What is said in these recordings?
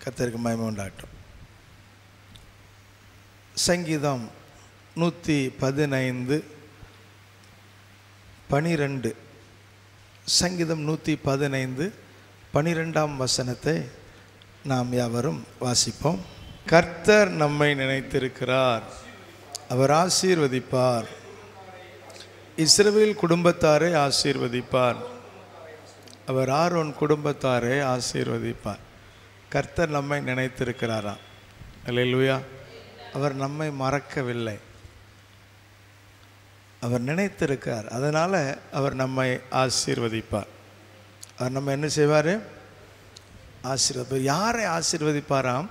கர்த்தருக்கு மகிமை உண்டாகட்டும். சங்கீதம் 115:12. சங்கீதம் 115:12 வசனத்தை நாம் யாவரும் வாசிப்போம். கர்த்தர் நம்மை நினைத்திருக்கிறார், அவர் ஆசீர்வதிப்பார். இஸ்ரவேல் குடும்பத்தாரை ஆசீர்வதிப்பார், அவர் ஆரோன் குடும்பத்தாரை ஆசீர்வதிப்பார். கர்த்தர் நம்மை நினைத்திருக்கிறாராம். அல்லேலூயா. அவர் நம்மை மறக்கவில்லை, அவர் நினைத்திருக்கார். அதனால் அவர் நம்மை ஆசீர்வதிப்பார். அவர் நம்ம என்ன செய்வார்? ஆசீர்வதிப்பார். யாரை ஆசீர்வதிப்பாராம்?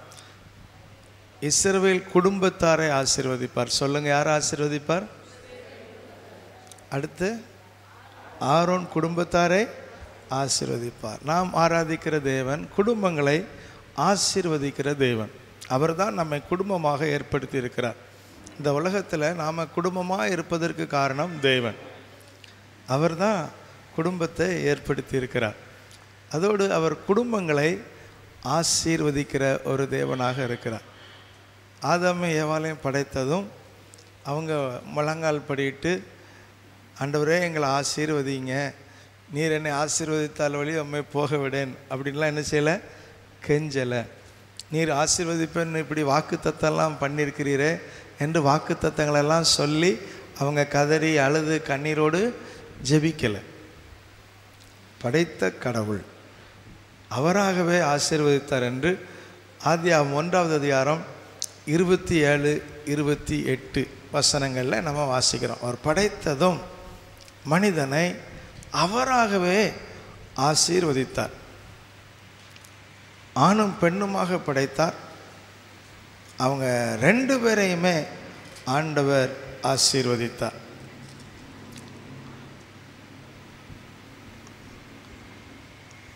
இஸ்ரவேல் குடும்பத்தாரை ஆசீர்வதிப்பார். சொல்லுங்க, யாரை ஆசீர்வதிப்பார்? அடுத்து ஆரோன் குடும்பத்தாரை ஆசீர்வதிப்பார். நாம் ஆராதிக்கிற தேவன் குடும்பங்களை ஆசீர்வதிக்கிற தேவன். அவர் தான் நம்மை குடும்பமாக ஏற்படுத்தி இருக்கிறார். இந்த உலகத்தில் நாம் குடும்பமாக இருப்பதற்கு காரணம் தேவன். அவர் தான் குடும்பத்தை ஏற்படுத்தி இருக்கிறார். அதோடு அவர் குடும்பங்களை ஆசீர்வதிக்கிற ஒரு தேவனாக இருக்கிறார். ஆதாமை ஏவாளையும் படைத்ததும் அவங்க முழங்கால் படிட்டு, ஆண்டவரே எங்களை ஆசீர்வதிங்க, நீர் என்னை ஆசீர்வதித்தால் வழி அம்மை போக விடேன் அப்படின்லாம் என்ன செய்யலை, கெஞ்சலை. நீர் ஆசீர்வதிப்பேன்னு இப்படி வாக்கு தத்தெல்லாம் பண்ணியிருக்கிறீரே என்று வாக்கு தத்தங்களெல்லாம் சொல்லி அவங்க கதறி அழுது கண்ணீரோடு ஜெபிக்கலை. படைத்த கடவுள் அவராகவே ஆசீர்வதித்தார் என்று ஆதியாகமம் 1-28 வசனங்களில் நம்ம வாசிக்கிறோம். அவர் படைத்ததும் மனிதனை அவராகவே ஆசீர்வதித்தார். ஆணும் பெண்ணுமாக படைத்தார். அவங்க 2 பேரையுமே ஆண்டவர் ஆசீர்வதித்தார்.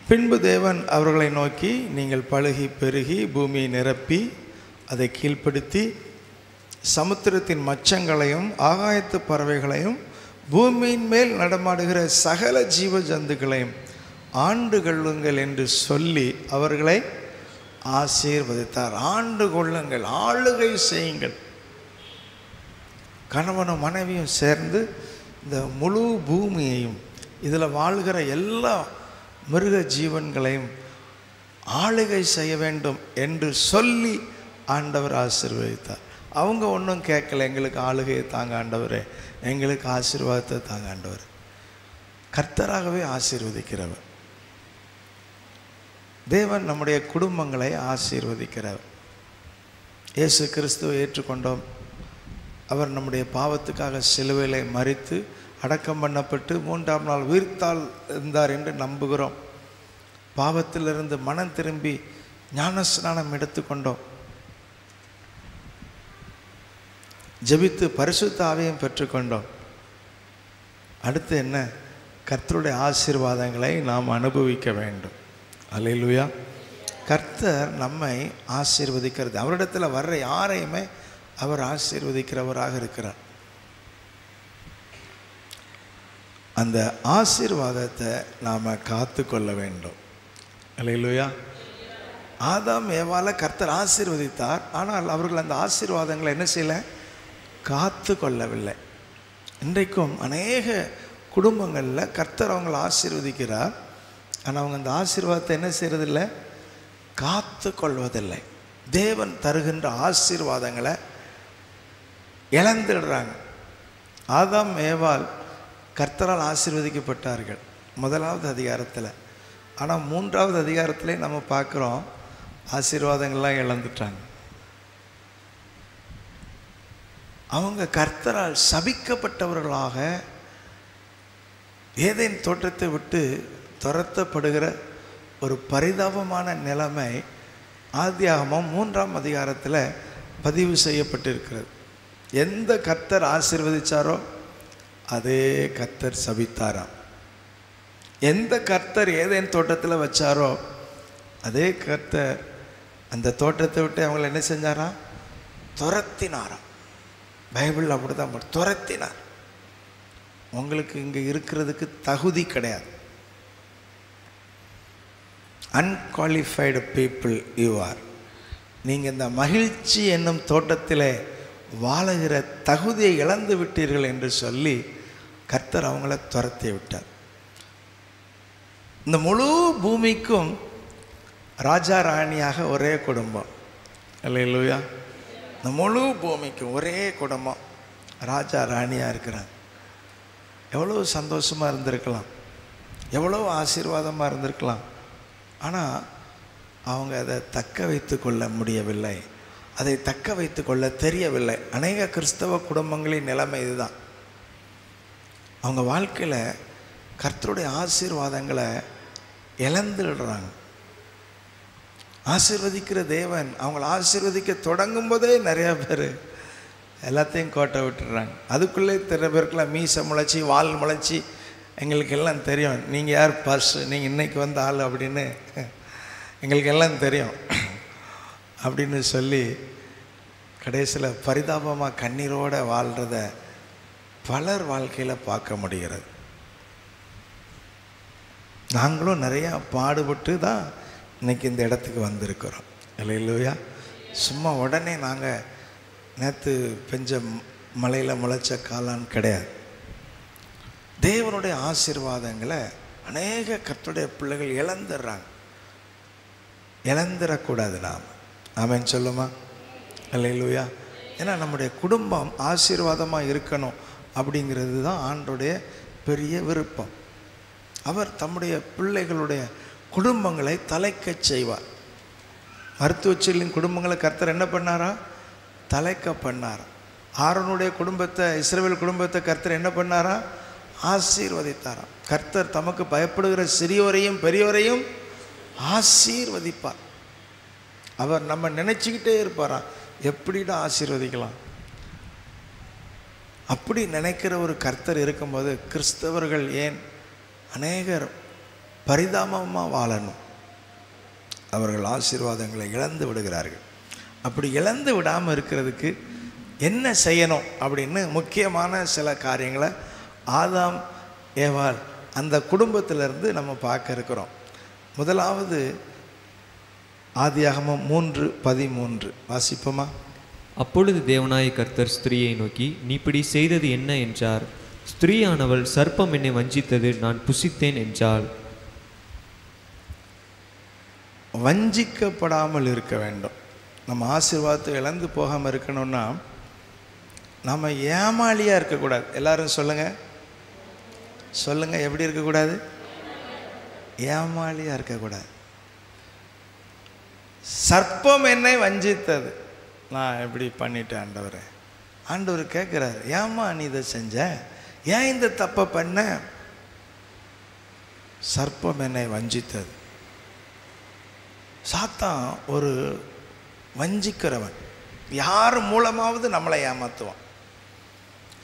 பின்பு தேவன் அவர்களை நோக்கி, நீங்கள் பலுகி பெருகி பூமியை நிரப்பி அதை கீழ்ப்படுத்தி சமுத்திரத்தின் மச்சங்களையும் ஆகாயத்து பறவைகளையும் பூமியின் மேல் நடமாடுகிற சகல ஜீவ ஜந்துக்களையும் ஆண்டு கொள்ளுங்கள் என்று சொல்லி அவர்களை ஆசீர்வதித்தார். ஆண்டு கொள்ளுங்கள், ஆளுகை செய்யுங்கள். கணவனும் மனைவியும் சேர்ந்து இந்த முழு பூமியையும் இதில் வாழ்கிற எல்லா மிருக ஜீவன்களையும் ஆளுகை செய்ய வேண்டும் என்று சொல்லி ஆண்டவர் ஆசீர்வதித்தார். அவங்க ஒன்றும் கேட்கல, எங்களுக்கு ஆளுகையை தாங்க ஆண்டவரே, எங்களுக்கு ஆசீர்வாதத்தை தாங்க ஆண்டவர். கர்த்தராகவே ஆசீர்வதிக்கிறவர் தேவன். நம்முடைய குடும்பங்களை ஆசீர்வதிக்கிறவர். இயேசு கிறிஸ்துவை ஏற்றுக்கொண்டோம். அவர் நம்முடைய பாவத்துக்காக சிலுவையிலே மரித்து அடக்கம் பண்ணப்பட்டு 3ஆம் நாள் உயிர்த்தால் இருந்தார் என்று நம்புகிறோம். பாவத்திலிருந்து மனம் திரும்பி ஞானஸ்நானம் எடுத்துக்கொண்டோம். ஜெபித்து பரிசுத்த ஆவியையும் பெற்றுக்கொண்டோம். அடுத்து என்ன? கர்த்தருடைய ஆசீர்வாதங்களை நாம் அனுபவிக்க வேண்டும். அல்லேலூயா. கர்த்தர் நம்மை ஆசீர்வதிக்கிறது. அவரிடத்தில் வர்ற யாரையுமே அவர் ஆசீர்வதிக்கிறவராக இருக்கிறார். அந்த ஆசீர்வாதத்தை நாம் காத்து கொள்ள வேண்டும். அல்லேலூயா. ஆதாம் ஏவாளை கர்த்தர் ஆசீர்வதித்தார். ஆனால் அவர்கள் அந்த ஆசீர்வாதங்களை என்ன செய்யலை, காத்து கொள்ளவில்லை. இன்றைக்கும் அநேக குடும்பங்களில் கர்த்தர் அவங்களை ஆசீர்வதிக்கிறார். ஆனால் அவங்க அந்த ஆசீர்வாதத்தை என்ன செய்கிறதில்லை, காத்து கொள்வதில்லை. தேவன் தருகின்ற ஆசீர்வாதங்களை இழந்துடுறாங்க. ஆதாம் ஏவாள் கர்த்தரால் ஆசீர்வதிக்கப்பட்டார்கள் 1வது அதிகாரத்தில். ஆனால் 3வது அதிகாரத்திலே நம்ம பார்க்குறோம் ஆசீர்வாதங்கள்லாம் இழந்துட்டாங்க. அவங்க கர்த்தரால் சபிக்கப்பட்டவர்களாக ஏதேன் தோட்டத்தை விட்டு துரத்தப்படுகிற ஒரு பரிதாபமான நிலைமை ஆதியாகமம் 3ஆம் அதிகாரத்தில் பதிவு செய்யப்பட்டிருக்கிறது. எந்த கர்த்தர் ஆசீர்வதித்தாரோ அதே கர்த்தர் சபித்தாராம். எந்த கர்த்தர் ஏதேன் தோட்டத்தில் வச்சாரோ அதே கர்த்தர் அந்த தோட்டத்தை விட்டு அவங்களை என்ன செஞ்சாராம், துரத்தினாராம். பைபிள் அப்படி தான் துரத்தினார். உங்களுக்கு இங்கே இருக்கிறதுக்கு தகுதி கிடையாது. Unqualified people you are. நீங்கள் இந்த மகிழ்ச்சி என்னும் தோட்டத்திலே வாழுகிற தகுதியை இழந்து விட்டீர்கள் என்று சொல்லி கர்த்தர் அவங்கள துரத்தி விட்டார். இந்த முழு பூமிக்கும் ராஜா ராணியாக ஒரே குடும்பம். அல்லேலூயா. இந்த முழு பூமிக்கும் ஒரே குடும்பம் ராஜா ராணியாக இருக்கிறாங்க. எவ்வளோ சந்தோஷமாக இருந்திருக்கலாம், எவ்வளோ ஆசீர்வாதமாக இருந்திருக்கலாம். ஆனால் அவங்க அதை தக்க வைத்து கொள்ள முடியவில்லை, அதை தக்க வைத்து கொள்ள தெரியவில்லை. அநேக கிறிஸ்தவ குடும்பங்களின் நிலைமை இதுதான். அவங்க வாழ்க்கையில் கர்த்தருடைய ஆசீர்வாதங்களை இழந்துடுறாங்க. ஆசீர்வதிக்கிற தேவன் அவங்கள ஆசீர்வதிக்க தொடங்கும் போதே நிறையா பேர் எல்லாத்தையும் கோட்டை விட்டுடுறாங்க. அதுக்குள்ளே சில பேருக்கெல்லாம் மீசை முளைச்சி வால் முளைச்சி எங்களுக்கு எல்லாம் தெரியும், நீங்கள் யார் பர்ஸ், நீங்கள் இன்றைக்கி வந்த ஆள் அப்படின்னு எங்களுக்கு எல்லாம் தெரியும் அப்படின்னு சொல்லி கடைசியில் பரிதாபமாக கண்ணீரோடு வாழ்கிறத பலர் வாழ்க்கையில் பார்க்க முடிகிறது. நாங்களும் நிறையா பாடுபட்டு தான் இன்றைக்கி இந்த இடத்துக்கு வந்திருக்கிறோம். இல்லையா? சும்மா உடனே நாங்கள் நேற்று பெஞ்ச மலையில் முளைச்ச காலான்னு கிடையாது. தேவனுடைய ஆசீர்வாதங்களை அநேக கர்த்தருடைய பிள்ளைகள் இழந்துடுறாங்க. இழந்துடக்கூடாது நாம். ஆமென் சொல்லுமா? அல்லேலூயா. ஏன்னா நம்முடைய குடும்பம் ஆசீர்வாதமாக இருக்கணும் அப்படிங்கிறது தான் ஆண்டோடைய பெரிய விருப்பம். அவர் தம்முடைய பிள்ளைகளுடைய குடும்பங்களை தலைக்கச் செய்வார். மருத்துவச்சிலின் குடும்பங்களை கர்த்தர் என்ன பண்ணாரா? தலைக்க பண்ணார். ஆரோனுடைய குடும்பத்தை, இஸ்ரவேல் குடும்பத்தை கர்த்தர் என்ன பண்ணாரா? ஆசீர்வதித்தாராம். கர்த்தர் தமக்கு பயப்படுகிற சிறியோரையும் பெரியோரையும் ஆசீர்வதிப்பார். அவர் நம்ம நினச்சிக்கிட்டே இருப்பாராம், எப்படிடா ஆசீர்வதிக்கலாம். அப்படி நினைக்கிற ஒரு கர்த்தர் இருக்கும்போது கிறிஸ்தவர்கள் ஏன் அநேகர் பரிதாபமாக வாழணும்? அவர்கள் ஆசீர்வாதங்களை இழந்து விடுகிறார்கள். அப்படி இழந்து விடாமல் இருக்கிறதுக்கு என்ன செய்யணும் அப்படின்னு முக்கியமான சில காரியங்களை ஆதாம் ஏவாள் அந்த குடும்பத்திலிருந்து நம்ம பார்க்க இருக்கிறோம். முதலாவது ஆதியாகமம் 3:13 வாசிப்போமா? அப்பொழுது தேவனாய கர்த்தர் ஸ்திரீயை நோக்கி, நீ இப்படி செய்தது என்ன என்றார். ஸ்திரீயானவள், சர்ப்பம் என்னை வஞ்சித்தது, நான் புசித்தேன் என்றாள். வஞ்சிக்கப்படாமல் இருக்க வேண்டும். நம்ம ஆசீர்வாதத்தை இழந்து போகாமல் இருக்கணும்னா நம்ம ஏமாளியாக இருக்கக்கூடாது. எல்லாரும் சொல்லுங்கள் சொல்லுங்கள், எப்படி இருக்கக்கூடாது? ஏமாளியாக இருக்கக்கூடாது. சர்ப்பம் என்னை வஞ்சித்தது, நான் எப்படி பண்ணிட்டேன் ஆண்டவரே. ஆண்டவர் கேட்குறாரு, ஏம்மா நீ இதை செஞ்ச, ஏன் இந்த தப்பை பண்ண? சர்ப்பம் என்னை வஞ்சித்தது. சாத்தான் ஒரு வஞ்சிக்கிறவன். யார் மூலமாவது நம்மளை ஏமாற்றுவான்.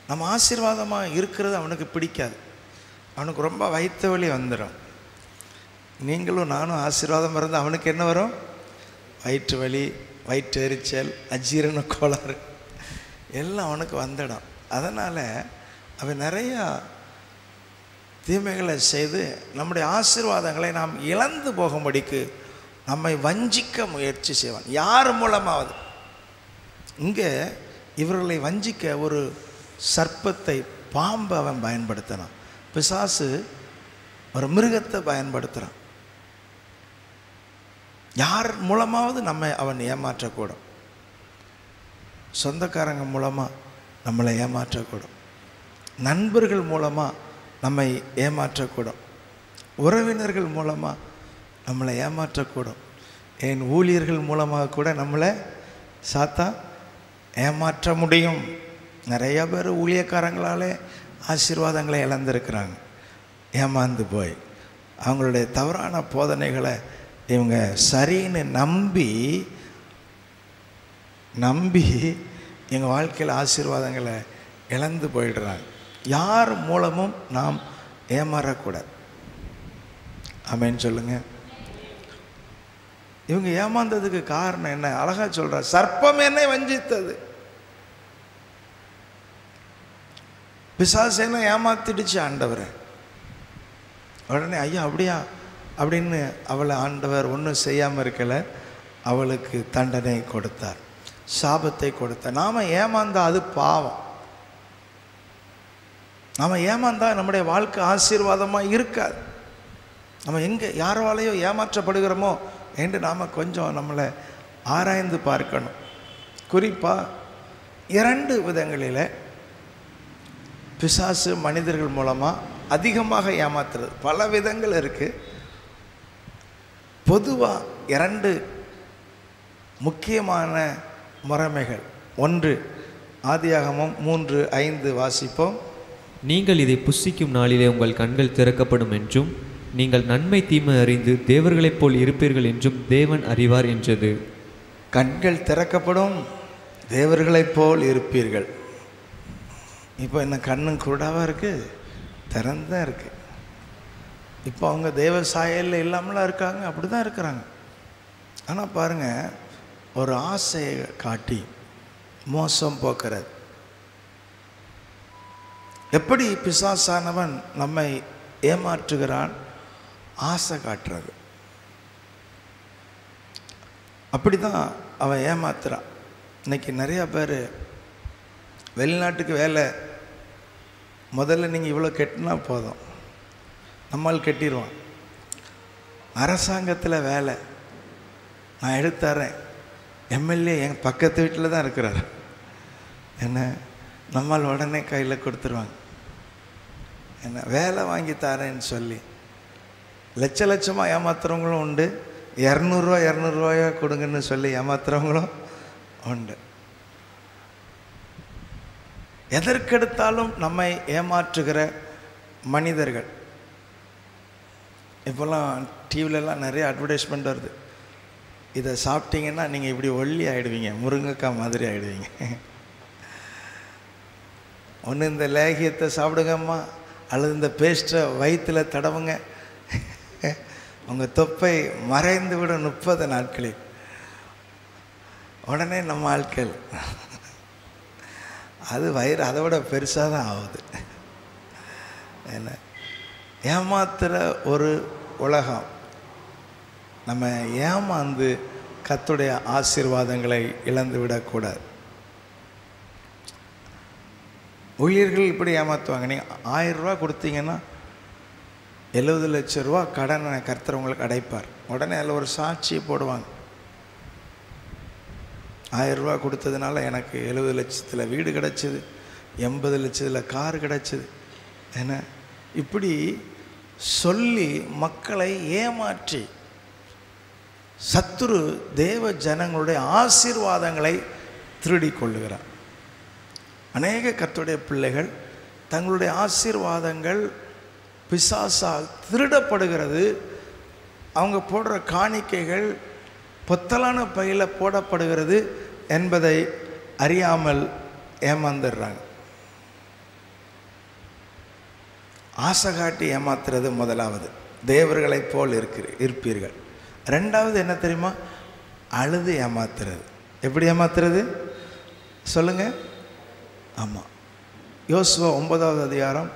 நம்ம ஆசீர்வாதமாக இருக்கிறது அவனுக்கு பிடிக்காது. அவனுக்கு ரொம்ப வயிற்று வலி வந்துடும். நீங்களும் நானும் ஆசீர்வாதம் இருந்தால் அவனுக்கு என்ன வரும்? வயிற்று வலி, வயிற்று எரிச்சல், அஜீரண கோளாறு எல்லாம் அவனுக்கு வந்துடும். அதனால் அவன் நிறையா தீமைகளை செய்து நம்முடைய ஆசீர்வாதங்களை நாம் இழந்து போகும்படிக்கு நம்மை வஞ்சிக்க முயற்சி செய்வான். யார் மூலமாவது. இங்கே இவர்களை வஞ்சிக்க ஒரு சர்ப்பத்தை, பாம்பை அவன் பயன்படுத்தினான். பிசாசு ஒரு மிருகத்தை பயன்படுத்துகிறான். யார் மூலமாவது நம்மை அவன் ஏமாற்றக்கூடும். சொந்தக்காரங்க மூலமாக நம்மளை ஏமாற்றக்கூடும். நண்பர்கள் மூலமாக நம்மை ஏமாற்றக்கூடும். உறவினர்கள் மூலமாக நம்மளை ஏமாற்றக்கூடும். என் ஊழியர்கள் மூலமாக கூட நம்மளை சாத்தான் ஏமாற்ற முடியும். நிறைய பேர் ஊழியக்காரங்களாலே ஆசீர்வாதங்களை இழந்திருக்கிறாங்க. ஏமாந்து போய் அவங்களுடைய தவறான போதனைகளை இவங்க சரின்னு நம்பி எங்கள் வாழ்க்கையில் ஆசீர்வாதங்களை இழந்து போயிடுறாங்க. யார் மூலமும் நாம் ஏமாறக்கூடாது. ஆமென் சொல்லுங்கள். இவங்க ஏமாந்ததுக்கு காரணம் என்ன? அழகாக சொல்கிறார், சர்ப்பம் என்னை வஞ்சித்தது. பிசாசு என்ன ஏமாத்திடுச்சு ஆண்டவரை. உடனே ஐயா அப்படியா அப்படின்னு அவளை ஆண்டவர் ஒன்றும் செய்யாமல் இருக்கலை. அவளுக்கு தண்டனை கொடுத்தார், சாபத்தை கொடுத்தார். நாம் ஏமாந்தா அது பாவம். நாம் ஏமாந்தா நம்முடைய வாழ்க்கை ஆசீர்வாதமாக இருக்காது. நம்ம எங்கே யாராலேயோ ஏமாற்றப்படுகிறோமோ என்று நாம் கொஞ்சம் நம்மளை ஆராய்ந்து பார்க்கணும். குறிப்பாக 2 விதங்களில் பிசாசு மனிதர்கள் மூலமாக அதிகமாக ஏமாத்துறது. பல விதங்கள் இருக்குது. பொதுவாக 2 முக்கியமான முறைமைகள். ஒன்று, ஆதியாகமம் 3:5 வாசிப்போம். நீங்கள் இதை புசிக்கும் நாளிலே உங்கள் கண்கள் திறக்கப்படும் என்றும் நீங்கள் நன்மை தீமை அறிந்து தேவர்களைப் போல் இருப்பீர்கள் என்றும் தேவன் அறிவார் என்றது. கண்கள் திறக்கப்படும், தேவர்களைப் போல் இருப்பீர்கள். இப்போ என்ன கண்ணும் குருடாவாக இருக்குது? திறந்தான் இருக்குது. இப்போ அவங்க தேவ சாயலில் இல்லாமலாம் இருக்காங்க, அப்படி தான் இருக்கிறாங்க. ஆனால் பாருங்கள், ஒரு ஆசையை காட்டி மோசம் போக்குறது. எப்படி பிசாசானவன் நம்மை ஏமாற்றுகிறான்? ஆசை காட்டுறது. அப்படி தான் அவன் ஏமாத்துறான். இன்றைக்கி நிறையா பேர் வெளிநாட்டுக்கு வேலை, முதல்ல நீங்கள் இவ்வளோ கெட்டினா போதும், நம்மால் கட்டிடுவான். அரசாங்கத்தில் வேலை, நான் எடுத்துறேன், எம்எல்ஏ எங்கள் பக்கத்து வீட்டில் தான் இருக்கிறார், என்ன நம்மால் உடனே கையில் கொடுத்துருவாங்க. என்ன வேலை வாங்கி தரேன்னு சொல்லி லட்சமாக ஏமாத்துறவங்களும் உண்டு. 200 கொடுங்கன்னு சொல்லி ஏமாத்துறவங்களும் உண்டு. எதற்கெடுத்தாலும் நம்மை ஏமாற்றுகிற மனிதர்கள். இப்போல்லாம் டிவிலெலாம் நிறைய அட்வர்டைஸ்மெண்ட் வருது. இதை சாப்பிட்டீங்கன்னா நீங்கள் இப்படி ஒல்லி ஆகிடுவீங்க, முருங்கைக்காய் மாதிரி ஆகிடுவீங்க. ஒன்று இந்த லேகியத்தை சாப்பிடுங்கம்மா, அல்லது இந்த பேஸ்ட்டை வயிற்றில் தடவுங்க, உங்கள் தொப்பை மறைந்து விட 30 நாட்களில். உடனே நம்ம ஆட்கள் அது வயிறு அதை விட பெருசாக தான் ஆகுது. என்ன ஏமாத்துகிற ஒரு உலகம். நம்ம ஏமாந்து கர்த்தருடைய ஆசீர்வாதங்களை இழந்து விடக்கூடாது. ஊழியர்கள் இப்படி ஏமாற்றுவாங்க. நீங்கள் 1000 ரூபா கொடுத்தீங்கன்னா 70 லட்சம் ரூபா கடனை கர்த்தர் உங்களுக்கு அடைப்பார். உடனே அதில் ஒரு சாட்சியை போடுவாங்க. 1000 ரூபா கொடுத்ததுனால எனக்கு 70 லட்சத்தில் வீடு கிடச்சிது, 80 லட்சத்தில் கார் கிடச்சிது. என்ன இப்படி சொல்லி மக்களை ஏமாற்றி சத்துரு தேவ ஜனங்களுடைய ஆசீர்வாதங்களை திருடி கொள்ளுகிறார். அநேக கர்த்தருடைய பிள்ளைகள் தங்களுடைய ஆசீர்வாதங்கள் பிசாசால் திருடப்படுகிறது. அவங்க போடுற காணிக்கைகள் பொத்தலான பையில் போடப்படுகிறது என்பதை அறியாமல் ஏமாந்துடுறாங்க. ஆசை காட்டி ஏமாத்துறது முதலாவது, தேவர்களைப் போல் இருப்பீர்கள். ரெண்டாவது என்ன தெரியுமா? அழுது ஏமாத்துறது. எப்படி ஏமாத்துறது சொல்லுங்கள்? ஆமாம், யோசுவா 9வது அதிகாரம்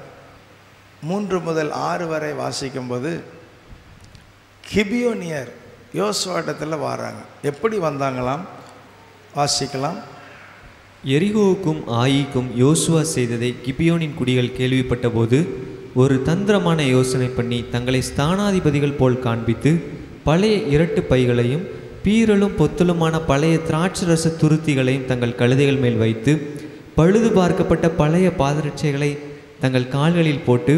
3 முதல் 6 வரை வாசிக்கும்போது கிபியோனியர் யோசுவாட்டத்தில் வராங்க. எப்படி வந்தாங்களாம்? வாசிக்கலாம். எரிகோவுக்கும் ஆயிக்கும் யோசுவா செய்ததை கிபியோனின் குடிகள் கேள்விப்பட்ட போது ஒரு தந்திரமான யோசனை பண்ணி தங்களை ஸ்தானாதிபதிகள் போல் காண்பித்து பழைய இரட்டு பைகளையும் பீரலும் பொத்தலுமான பழைய திராட்சரச துருத்திகளையும் தங்கள் கழுதைகள் மேல் வைத்து பழுது பார்க்கப்பட்ட பழைய பாதரட்சைகளை தங்கள் கால்களில் போட்டு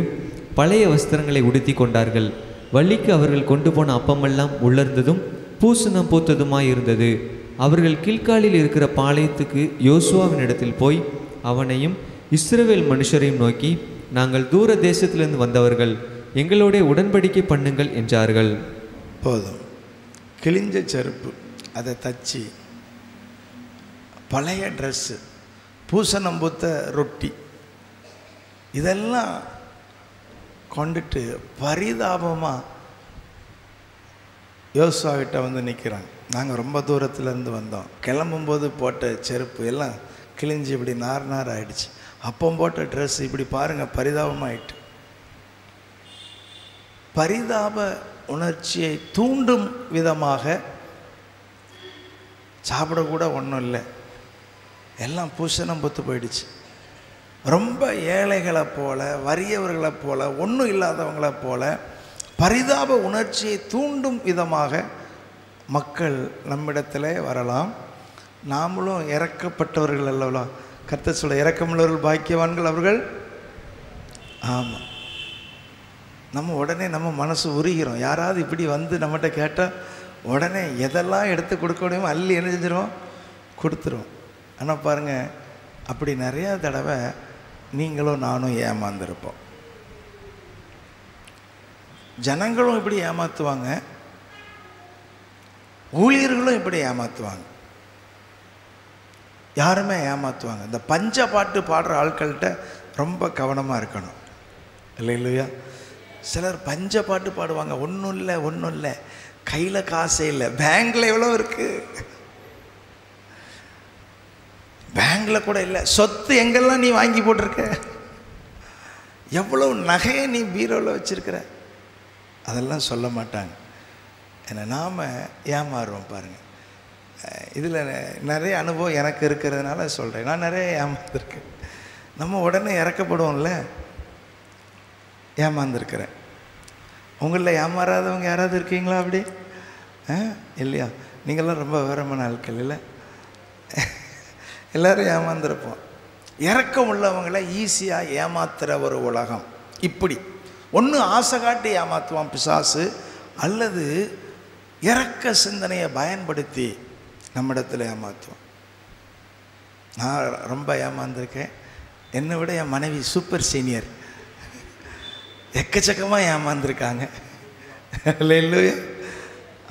பழைய வஸ்திரங்களை உடுத்தி கொண்டார்கள். வள்ளிக்கு அவர்கள் கொண்டு போன அப்பமெல்லாம் உலர்ந்ததும் பூசணம் பூத்ததுமாய் இருந்தது. அவர்கள் கில்காலில் இருக்கிற பாளையத்துக்கு யோசுவாவின் இடத்தில் போய் அவனையும் இஸ்ரவேல் மனுஷரையும் நோக்கி, நாங்கள் தூர தேசத்திலிருந்து வந்தவர்கள், எங்களோட உடன்படிக்கை பண்ணுங்கள் என்றார்கள். போதும், கிழிஞ்ச செருப்பு அதை தச்சு, பழைய ட்ரெஸ்ஸு, பூசணம் பூத்த ரொட்டி, இதெல்லாம் கொண்டுட்டு பரிதாபமாக யோசுவாகிட்ட வந்து நிற்கிறாங்க. நாங்கள் ரொம்ப தூரத்துலேருந்து வந்தோம், கிளம்பும்போது போட்ட செருப்பு எல்லாம் கிழிஞ்சு இப்படி நார் ஆகிடுச்சு, அப்போ போட்ட ட்ரெஸ் இப்படி பாருங்கள் பரிதாபமாயிட்டு. பரிதாப உணர்ச்சியை தூண்டும் விதமாக சாப்பிடக்கூட ஒன்றும் இல்லை, எல்லாம் பூசணம் பொத்து போயிடுச்சு. ரொம்ப ஏழைகளை போல, வறியவர்களை போல, ஒன்றும் இல்லாதவங்களை போல பரிதாப உணர்ச்சியை தூண்டும் விதமாக மக்கள் நம்மிடத்தில் வரலாம். நாமளும் இறக்கப்பட்டவர்கள் அல்லவா? கர்த்தர் சொல்ல, இறக்கமுள்ளவர்கள் பாக்கியவான்கள் அவர்கள். ஆமாம், நம்ம உடனே நம்ம மனசு உருகிறோம். யாராவது இப்படி வந்து நம்மகிட்ட கேட்டால் உடனே எதெல்லாம் எடுத்து கொடுக்க முடியுமோ அள்ளி என்ன செஞ்சிடும், கொடுத்துரும். ஆனால் பாருங்கள், அப்படி நிறையா தடவை நீங்களும் நானும் ஏமாந்துருப்போம். ஜனங்களும் இப்படி ஏமாற்றுவாங்க, ஊழியர்களும் இப்படி ஏமாற்றுவாங்க, யாருமே ஏமாற்றுவாங்க. இந்த பஞ்ச பாட்டு பாடுற ஆட்கள்கிட்ட ரொம்ப கவனமாக இருக்கணும், இல்லையா? சிலர் பஞ்ச பாட்டு பாடுவாங்க, ஒன்றும் இல்லை ஒன்றும் இல்லை, கையில் காசே இல்லை, பேங்கில் எவ்வளோ இருக்குது, பேங்கில் கூட இல்லை, சொத்து எங்கெல்லாம் நீ வாங்கி போட்டிருக்க, எவ்வளோ நகையை நீ பீரோவில் வச்சுருக்கிற, அதெல்லாம் சொல்ல மாட்டாங்க. ஏன்னா நாம் ஏமாறுவோம். பாருங்கள், இதில் நிறைய அனுபவம் எனக்கு இருக்கிறதுனால சொல்கிறேன். நான் நிறைய ஏமாந்துருக்கேன். நம்ம உடனே இறக்கப்படுவோம்ல, ஏமாந்துருக்கிறேன். உங்களில் ஏமாறாதவங்க யாராவது இருக்கீங்களா அப்படி? இல்லையா? நீங்களாம் ரொம்ப விவரமான ஆட்கள் இல்லை? எல்லோரும் ஏமாந்துருப்போம். இறக்கம் உள்ளவங்களை ஈஸியாக ஏமாத்துகிற ஒரு உலகம். இப்படி ஒன்று ஆசை காட்டி ஏமாற்றுவான் பிசாசு, அல்லது இறக்க சிந்தனையை பயன்படுத்தி நம்மிடத்தில் ஏமாற்றுவான். நான் ரொம்ப ஏமாந்துருக்கேன். என்னை விட என் மனைவி சூப்பர் சீனியர், எக்கச்சக்கமாக ஏமாந்துருக்காங்க. இல்லையா?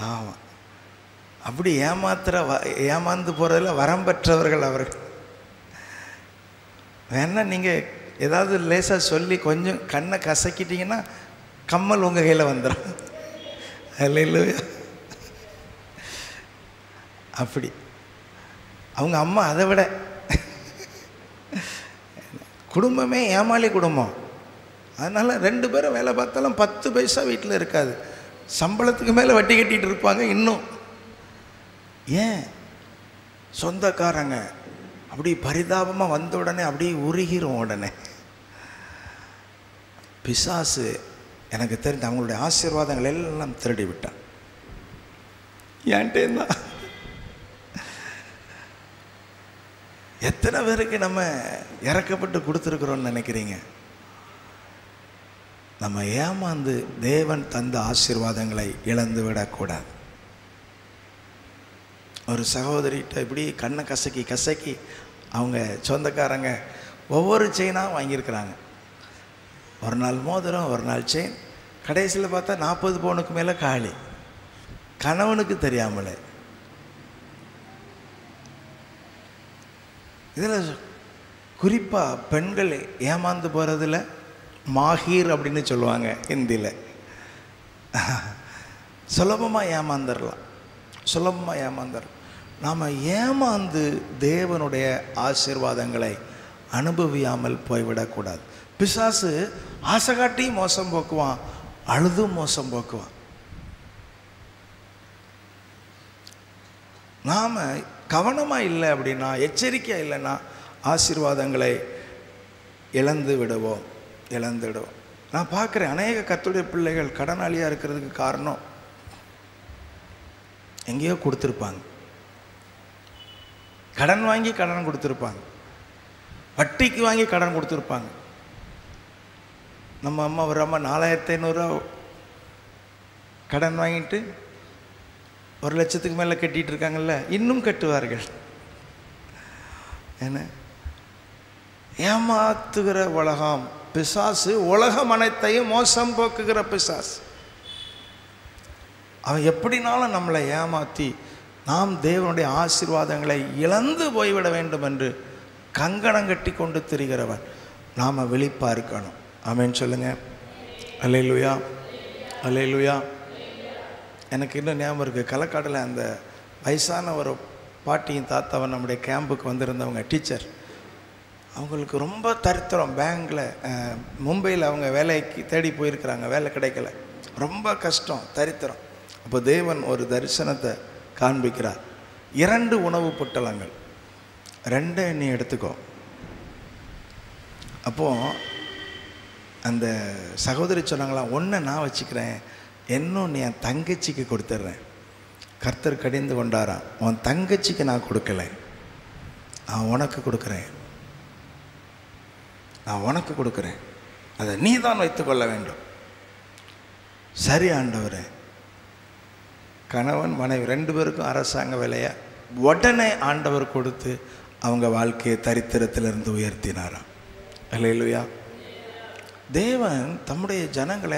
ஆமாம், அப்படி ஏமாந்து போகிறதில் வரம் பெற்றவர்கள் அவர்கள். வேணா நீங்கள் ஏதாவது லேசாக சொல்லி கொஞ்சம் கண்ணை கசக்கிட்டீங்கன்னா கம்மல் உங்கள் கையில் வந்துடும். இல்லையா? அப்படி அவங்க அம்மா அதை விட குடும்பமே ஏமாளி குடும்பம். அதனால் 2 பேரும் வேலை பார்த்தாலும் 10 பைசா வீட்டில் இருக்காது, சம்பளத்துக்கு மேலே வட்டி கட்டிகிட்டு இருப்பாங்க. இன்னும் ஏன் சொந்தக்காரங்க அப்படி பரிதாபமாக வந்த உடனே அப்படியே உருகிரும். உடனே பிசாசு எனக்கு தெரிஞ்ச அவங்களுடைய ஆசீர்வாதங்கள் எல்லாம் திருடி விட்டான். ஏன்ட்டேன்னா எத்தனை பேருக்கு நம்ம இறக்கப்பட்டு கொடுத்துருக்குறோன்னு நினைக்கிறீங்க? நம்ம ஏமாந்து தேவன் தந்த ஆசீர்வாதங்களை இழந்து விடக்கூடாது. ஒரு சகோதரிகிட்ட இப்படி கண்ணை கசக்கி அவங்க சொந்தக்காரங்க ஒவ்வொரு செயினாக வாங்கியிருக்கிறாங்க. ஒரு நாள் மோதிரம், ஒரு நாள் செயின், கடைசியில் பார்த்தா 40 பவுனுக்கு மேலே காலி, கணவனுக்கு தெரியாமலே. இதில் குறிப்பாக பெண்கள் ஏமாந்து போகிறதுல மாஹீர் அப்படின்னு சொல்லுவாங்க ஹிந்தியில். சுலபமாக ஏமாந்துடலாம். நாம் ஏமாந்து தேவனுடைய ஆசீர்வாதங்களை அனுபவியாமல் போய்விடக்கூடாது. பிசாசு ஆசை காட்டி மோசம் போக்குவான், அழுதும் மோசம் போக்குவான். நாம் கவனமாக இல்லை அப்படின்னா, எச்சரிக்கையாக இல்லைன்னா ஆசீர்வாதங்களை இழந்து விடுவோம். நான் பார்க்குறேன், அநேக கர்த்தருடைய பிள்ளைகள் கடனாளியாக இருக்கிறதுக்கு காரணம் எங்கேயோ கொடுத்துருப்பாங்க, கடன் வாங்கி கடன் கொடுத்துருப்பாங்க, வட்டிக்கு வாங்கி கடன் கொடுத்துருப்பாங்க. நம்ம அம்மா ஒரு அம்மா 4500 கடன் வாங்கிட்டு 1 லட்சத்துக்கு மேலே கட்டிகிட்டு இருக்காங்கல்ல, இன்னும் கட்டுவார்கள். என்ன ஏமாத்துகிற உலகம் பிசாசு, உலகம் அனைத்தையும் மோசம் போக்குகிற பிசாசு. அவன் எப்படினாலும் நம்மளை ஏமாற்றி நாம் தேவனுடைய ஆசீர்வாதங்களை இழந்து போய்விட வேண்டும் என்று கங்கணம் கட்டி கொண்டு திரிகிறவன். நாம் விழிப்பாக இருக்கணும். ஆமென் சொல்லுங்கள். அல்லேலூயா, அல்லேலூயா. எனக்கு இன்னும் ஞாபகம் இருக்குது, களக்காடில் அந்த வயசான ஒரு பாட்டியும் தாத்தாவும் நம்முடைய கேம்புக்கு வந்திருந்தவங்க டீச்சர். அவங்களுக்கு ரொம்ப தரித்திரம். பேங்கில் மும்பையில் அவங்க வேலைக்கு தேடி போயிருக்கிறாங்க, வேலை கிடைக்கல, ரொம்ப கஷ்டம், தரித்திரம். அப்போ தேவன் ஒரு தரிசனத்தை காண்பிக்கிறார். 2 உணவு பொட்டலங்கள், 2 நீ எடுத்துக்கோ. அப்போது அந்த சகோதரி சொன்னாங்களா, 1 நான் வச்சுக்கிறேன், இன்னும் நீ என் தங்கச்சிக்கு கொடுத்துட்றேன். கர்த்தர் கடிந்து கொண்டாராம், உன் தங்கச்சிக்கு நான் கொடுக்கலை, நான் உனக்கு கொடுக்குறேன், நான் உனக்கு கொடுக்குறேன், அதை நீ தான் வைத்துக்கொள்ள வேண்டும். சரி ஆண்டவரே. கணவன் மனைவி 2 பேருக்கும் அரசாங்க வேலையை உடனே ஆண்டவர் கொடுத்து அவங்க வாழ்க்கையை தரித்திரத்திலிருந்து உயர்த்தினாராம். அல்லேலூயா. தேவன் தம்முடைய ஜனங்களை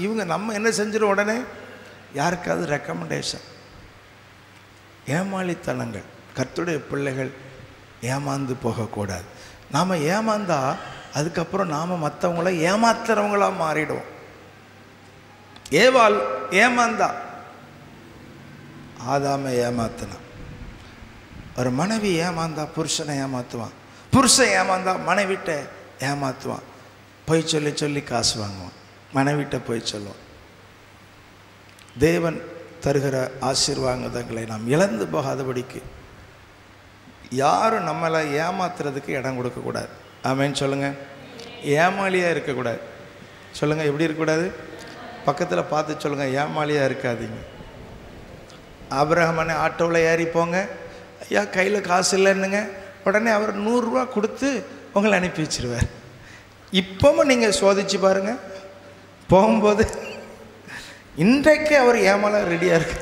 இவங்க நம்ம என்ன செஞ்சிடும், உடனே யாருக்காவது ரெக்கமெண்டேஷன். ஏமாளித்தனங்கள். கர்த்தருடைய பிள்ளைகள் ஏமாந்து போகக்கூடாது. நாம் ஏமாந்தா அதுக்கப்புறம் நாம் மற்றவங்கள ஏமாத்துறவங்களாக மாறிடுவோம். ஏவாள் ஏமாந்தா, ஆதாமை ஏமாத்தினான். ஒரு மனைவி ஏமாந்தா புருஷனை ஏமாற்றுவான், புருஷன் ஏமாந்தா மனைவிட்ட ஏமாற்றுவான். பொய் சொல்லி சொல்லி காசு வாங்குவான், மனைவிட்ட போய் சொல்லுவான். தேவன் தருகிற ஆசீர்வாதங்களை நாம் இழந்து போகாதபடிக்கு யாரும் நம்மளை ஏமாத்துறதுக்கு இடம் கொடுக்கக்கூடாது. ஆமேன்னு சொல்லுங்கள். ஏமாளியாக இருக்கக்கூடாது. சொல்லுங்கள், எப்படி இருக்கக்கூடாது? பக்கத்தில் பார்த்து சொல்லுங்கள், ஏமாளியாக இருக்காதீங்க. ஆபிரகாமனை ஆட்டோவில் ஏறி போங்க, ஐயா கையில் காசு இல்லைன்னுங்க, உடனே அவர் 100 ரூபா கொடுத்து உங்களை அனுப்பி வச்சிருவார். இப்போவும் நீங்கள் சோதிச்சு பாருங்கள், போகும்போது இன்றைக்கு அவர் ஏமாள ரெடியாக இருக்கு.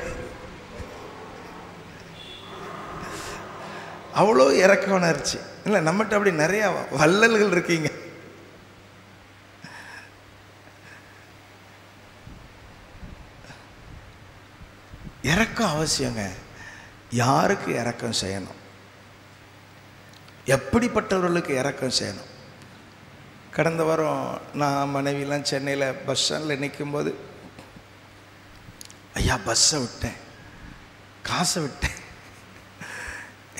அவ்வளோ இறக்க உணர்ச்சி இல்லை நம்மகிட்ட. அப்படி நிறையா வள்ளல்கள் இருக்கீங்க. இறக்கம் அவசியங்க. யாருக்கு இறக்கம் செய்யணும், எப்படிப்பட்டவர்களுக்கு இறக்கம் செய்யணும். கடந்த வாரம் நான் மனைவிலாம் சென்னையில் பஸ் ஸ்டாண்டில் நிற்கும்போது, ஐயா பஸ்ஸை விட்டேன், காசை விட்டேன்,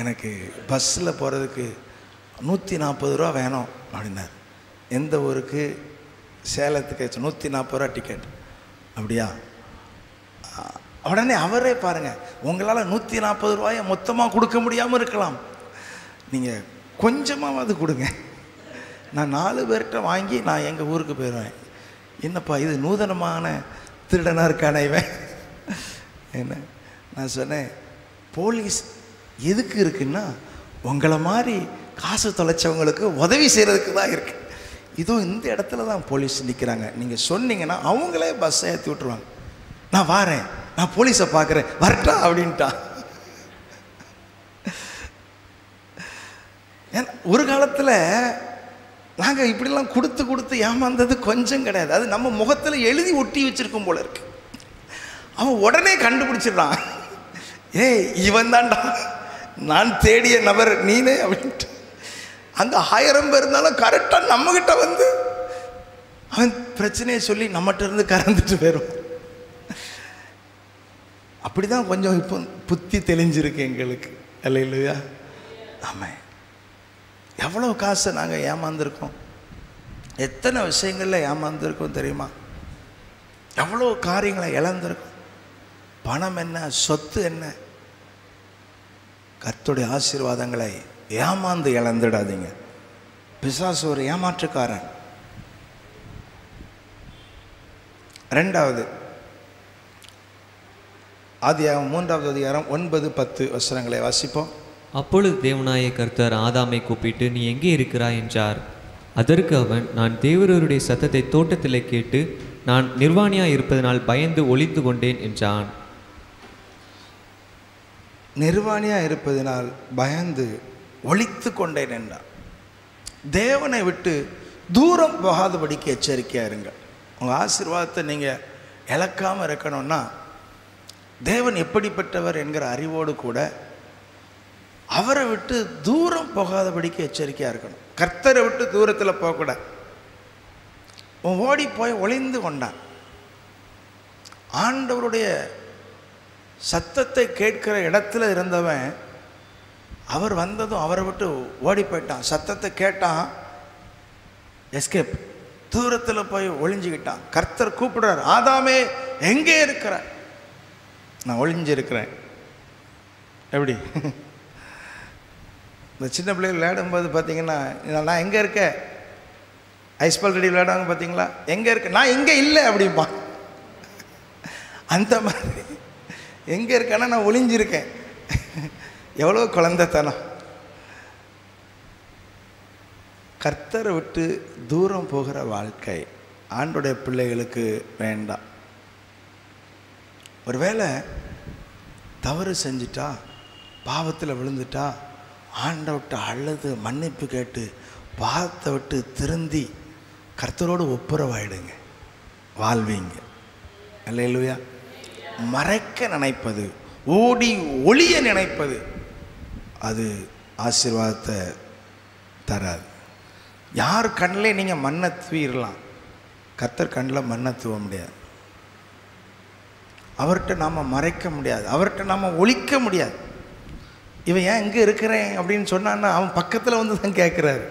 எனக்கு பஸ்ஸில் போகிறதுக்கு 140 ரூபா வேணும் அப்படின்னார். எந்த ஊருக்கு? சேலத்துக்கு. 140 ரூபா டிக்கெட். அப்படியா? உடனே அவரே பாருங்கள், உங்களால் 140 ரூபாயை மொத்தமாக கொடுக்க முடியாமல் இருக்கலாம், நீங்கள் கொஞ்சமாவது கொடுங்க, நான் 4 பேர்கிட்ட வாங்கி நான் எங்கள் ஊருக்கு போயிடுவேன். என்னப்பா இது நூதனமான திருடனாக இருக்கானே இவன் என்ன? நான் சொன்னேன், போலீஸ் எதுக்கு இருக்குன்னா உங்களை மாதிரி காசு தொலைச்சவங்களுக்கு உதவி செய்கிறதுக்கு தான் இருக்குது. இதோ இந்த இடத்துல தான் போலீஸ் நிற்கிறாங்க, நீங்கள் சொன்னீங்கன்னா அவங்களே பஸ்ஸை ஏற்றி விட்ருவாங்க. நான் வாரேன், நான் போலீஸை பார்க்குறேன், வரட்டா அப்படின்ட்டான். ஏன்னா ஒரு காலத்தில் நாங்கள் இப்படிலாம் கொடுத்து கொடுத்து ஏமாந்தது கொஞ்சம் கிடையாது. அது நம்ம முகத்தில் எழுதி ஒட்டி வச்சுருக்கும் போல இருக்கு. அவன் உடனே கண்டுபிடிச்சிடுறான், ஏய் இவன் தான்டா நான் தேடிய நபர் நீனே அப்படின்ட்டு. அங்கே 1000 பேர் இருந்தாலும் கரெக்டாக நம்மகிட்ட வந்து அவன் பிரச்சனையை சொல்லி நம்மகிட்ட இருந்து கறந்துட்டு போயிடும். அப்படி தான் கொஞ்சம் இப்போ புத்தி தெளிஞ்சிருக்கு எங்களுக்கு. அல்லேலூயா. ஆமாம். எவ்வளோ காசை நாங்கள் ஏமாந்துருக்கோம், எத்தனை விஷயங்களில் ஏமாந்துருக்கோம் தெரியுமா? எவ்வளோ காரியங்களை இழந்திருக்கோம். பணம் என்ன, சொத்து என்ன, கர்த்தருடைய ஆசீர்வாதங்களை ஏமாந்து இழந்துடாதீங்க. பிசாசு ஒரு ஏமாற்றுக்காரன். 2வது ஆதியாகமம் 3வது அதிகாரம் 9-10 வசனங்களை வாசிப்போம். அப்பொழுது தேவனாய கர்த்தர் ஆதாமை கூப்பிட்டு, நீ எங்கே இருக்கிறாய் என்றார். அதற்கு அவன், நான் தேவரருடைய சத்தத்தை தோட்டத்திலே கேட்டு நான் நிர்வாணியாய் இருப்பதனால் பயந்து ஒளிந்து கொண்டேன் என்றான். நிர்வாணியாக இருப்பதனால் பயந்து ஒளித்து கொண்டேன் என்றான். தேவனை விட்டு தூரம் போகாதபடிக்கு எச்சரிக்கையாக இருங்க. உங்கள் ஆசீர்வாதத்தை நீங்கள் இழக்காமல் இருக்கணும்னா தேவன் எப்படிப்பட்டவர் என்கிற அறிவோடு கூட அவரை விட்டு தூரம் போகாதபடிக்கு எச்சரிக்கையாக இருக்கணும். கர்த்தரை விட்டு தூரத்தில் போகக்கூடாது. ஓடி போய் ஒளிந்து கொண்டான். ஆண்டவருடைய சத்தத்தை கேட்கிற இடத்துல இருந்தவன் அவர் வந்ததும் அவரை விட்டு ஓடி போயிட்டான். சத்தத்தை கேட்டான், எஸ்கேப், தூரத்தில் போய் ஒளிஞ்சுக்கிட்டான். கர்த்தர் கூப்பிடுறார், ஆதாமே எங்கே இருக்கிற? நான் ஒளிஞ்சிருக்கிறேன். எப்படி இந்த சின்ன பிள்ளைகள் விளையாடும்போது பார்த்தீங்கன்னா, நான் எங்கே இருக்கேன், ஐஸ்பால் ரெடி விளையாடுவாங்க பார்த்தீங்களா, எங்கே இருக்க, நான் எங்கே இல்லை அப்படிம்பா. அந்த மாதிரி எங்கே இருக்கேன்னா நான் ஒளிஞ்சிருக்கேன். எவ்வளோ குழந்தைத்தனம். கர்த்தரை விட்டு தூரம் போகிற வாழ்க்கை ஆண்டோடைய பிள்ளைகளுக்கு வேண்டாம். ஒருவேளை தவறு செஞ்சிட்டா, பாவத்தில் விழுந்துட்டா, ஆண்டவர்கிட்ட அழுது மன்னிப்பு கேட்டு பாவத்தை விட்டு திருந்தி கர்த்தரோடு ஒப்புரவாயிடுங்க, வாழ்வீங்க. அல்லேலூயா. மறைக்க நினைப்பது, ஓடி ஒளிய நினைப்பது, அது ஆசீர்வாதத்தை தராது. யார் கண்ணில் நீங்கள் மண்ணை தூவிடலாம், கர்த்தர் கண்ணில் மண்ணை தூவ முடியாது. அவர்கிட்ட நாம் மறைக்க முடியாது, அவர்கிட்ட நாம் ஒழிக்க முடியாது. இவன் ஏன் இங்கே இருக்கிறேன் அப்படின்னு சொன்னான்னா அவன் பக்கத்தில் வந்து தான் கேட்குறாரு.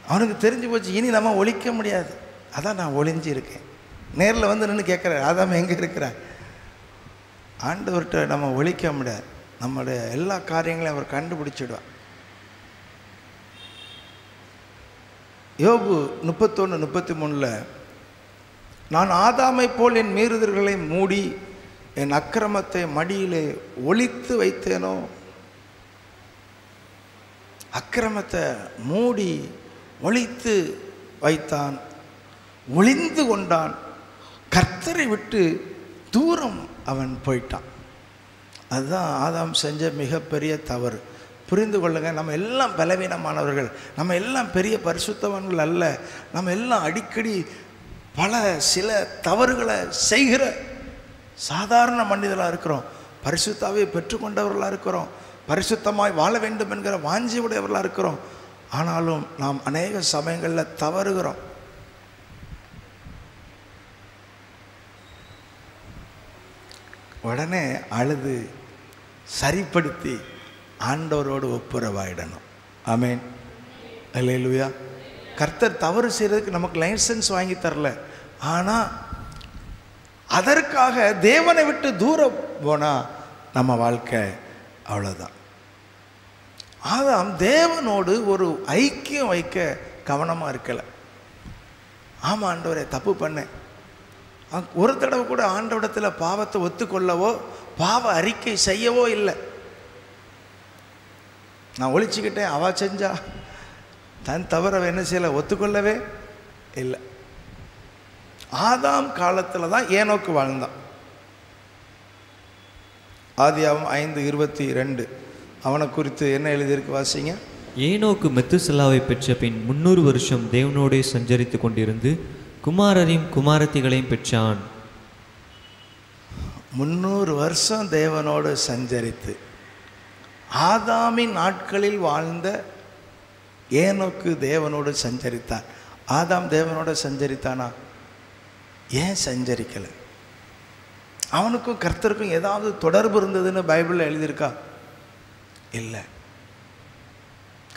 அவனுக்கு தெரிஞ்சு போச்சு, இனி நம்ம ஒழிக்க முடியாது. அதான் நான் ஒளிஞ்சு இருக்கேன். நேரில் வந்து நின்று கேட்குறாரு, அதான் எங்கே இருக்கிறார். ஆண்டவர்கிட்ட நம்ம ஒழிக்க முடியாது. நம்மளுடைய எல்லா காரியங்களையும் அவர் கண்டுபிடிச்சிடுவார். யோபு 31:33 நான் ஆதாமை போல் என் மீறுதல்களை மூடி என் அக்கிரமத்தை மடியிலே ஒளித்து வைத்தேனோ. அக்கிரமத்தை மூடி ஒளித்து வைத்தான், ஒளிந்து கொண்டான், கர்த்தரை விட்டு தூரம் அவன் போயிட்டான். அதுதான் ஆதாம் செஞ்ச மிகப்பெரிய தவறு. புரிந்து கொள்ளுங்க, நம்ம எல்லாம் பலவீனமானவர்கள், நம்ம எல்லாம் பெரிய பரிசுத்தவான்கள் அல்ல. நம்ம எல்லாம் அடிக்கடி சில தவறுகளை செய்கிற சாதாரண மனிதர்களாக இருக்கிறோம். பரிசுத்தாவை பெற்றுக்கொண்டவர்களாக இருக்கிறோம், பரிசுத்தமாய் வாழ வேண்டும் என்கிற வாஞ்சி உடையவர்களாக இருக்கிறோம். ஆனாலும் நாம் அநேக சமயங்களில் தவறுகிறோம். உடனே அழுது சரிப்படுத்தி ஆண்டவரோடு ஒப்புரவாயிடணும். ஆமேன். அல்லேலூயா. கர்த்தர் தவறு செய்கிறதுக்கு நமக்கு லைசன்ஸ் வாங்கி தரல. ஆனால் அதற்காக தேவனை விட்டு தூரம் போனால் நம்ம வாழ்க்கை அவ்வளோதான். ஆதாம் தேவனோடு ஒரு ஐக்கியம் வைக்க கவனமாக இருக்கலை. ஆமாம் ஆண்டவரே, தப்பு பண்ணேன். ஒரு தடவை கூட ஆண்டவரிடத்தில் பாவத்தை ஒத்துக்கொள்ளவோ பாவ அறிக்கை செய்யவோ இல்லை. நான் ஒழிச்சுக்கிட்டேன், அவ செஞ்சா, தன் தவற என்ன செய்யலை, ஒத்துக்கொள்ளவே இல்லை. ஆதாம் காலத்தில் தான் ஏனோக்கு வாழ்ந்தான். ஆதியாகமம் 5:22 அவனை குறித்து என்ன எழுதியிருக்கு வாசிங்க. ஏனோக்கு மெத்துசெலாவை பெற்ற பின் 300 வருஷம் தேவனோடே சஞ்சரித்து கொண்டிருந்து குமாரரையும் குமாரத்திகளையும் பெற்றான். 300 வருஷம் தேவனோடு சஞ்சரித்து ஆதாமின் நாட்களில் வாழ்ந்த ஏனோக்கு தேவனோடு சஞ்சரித்தான். ஆதாம் தேவனோடு சஞ்சரித்தானா? ஏன் சஞ்சரிக்கலை? அவனுக்கும் கர்த்தருக்கும் ஏதாவது தொடர்பு இருந்ததுன்னு பைபிளில் எழுதியிருக்கா? இல்லை.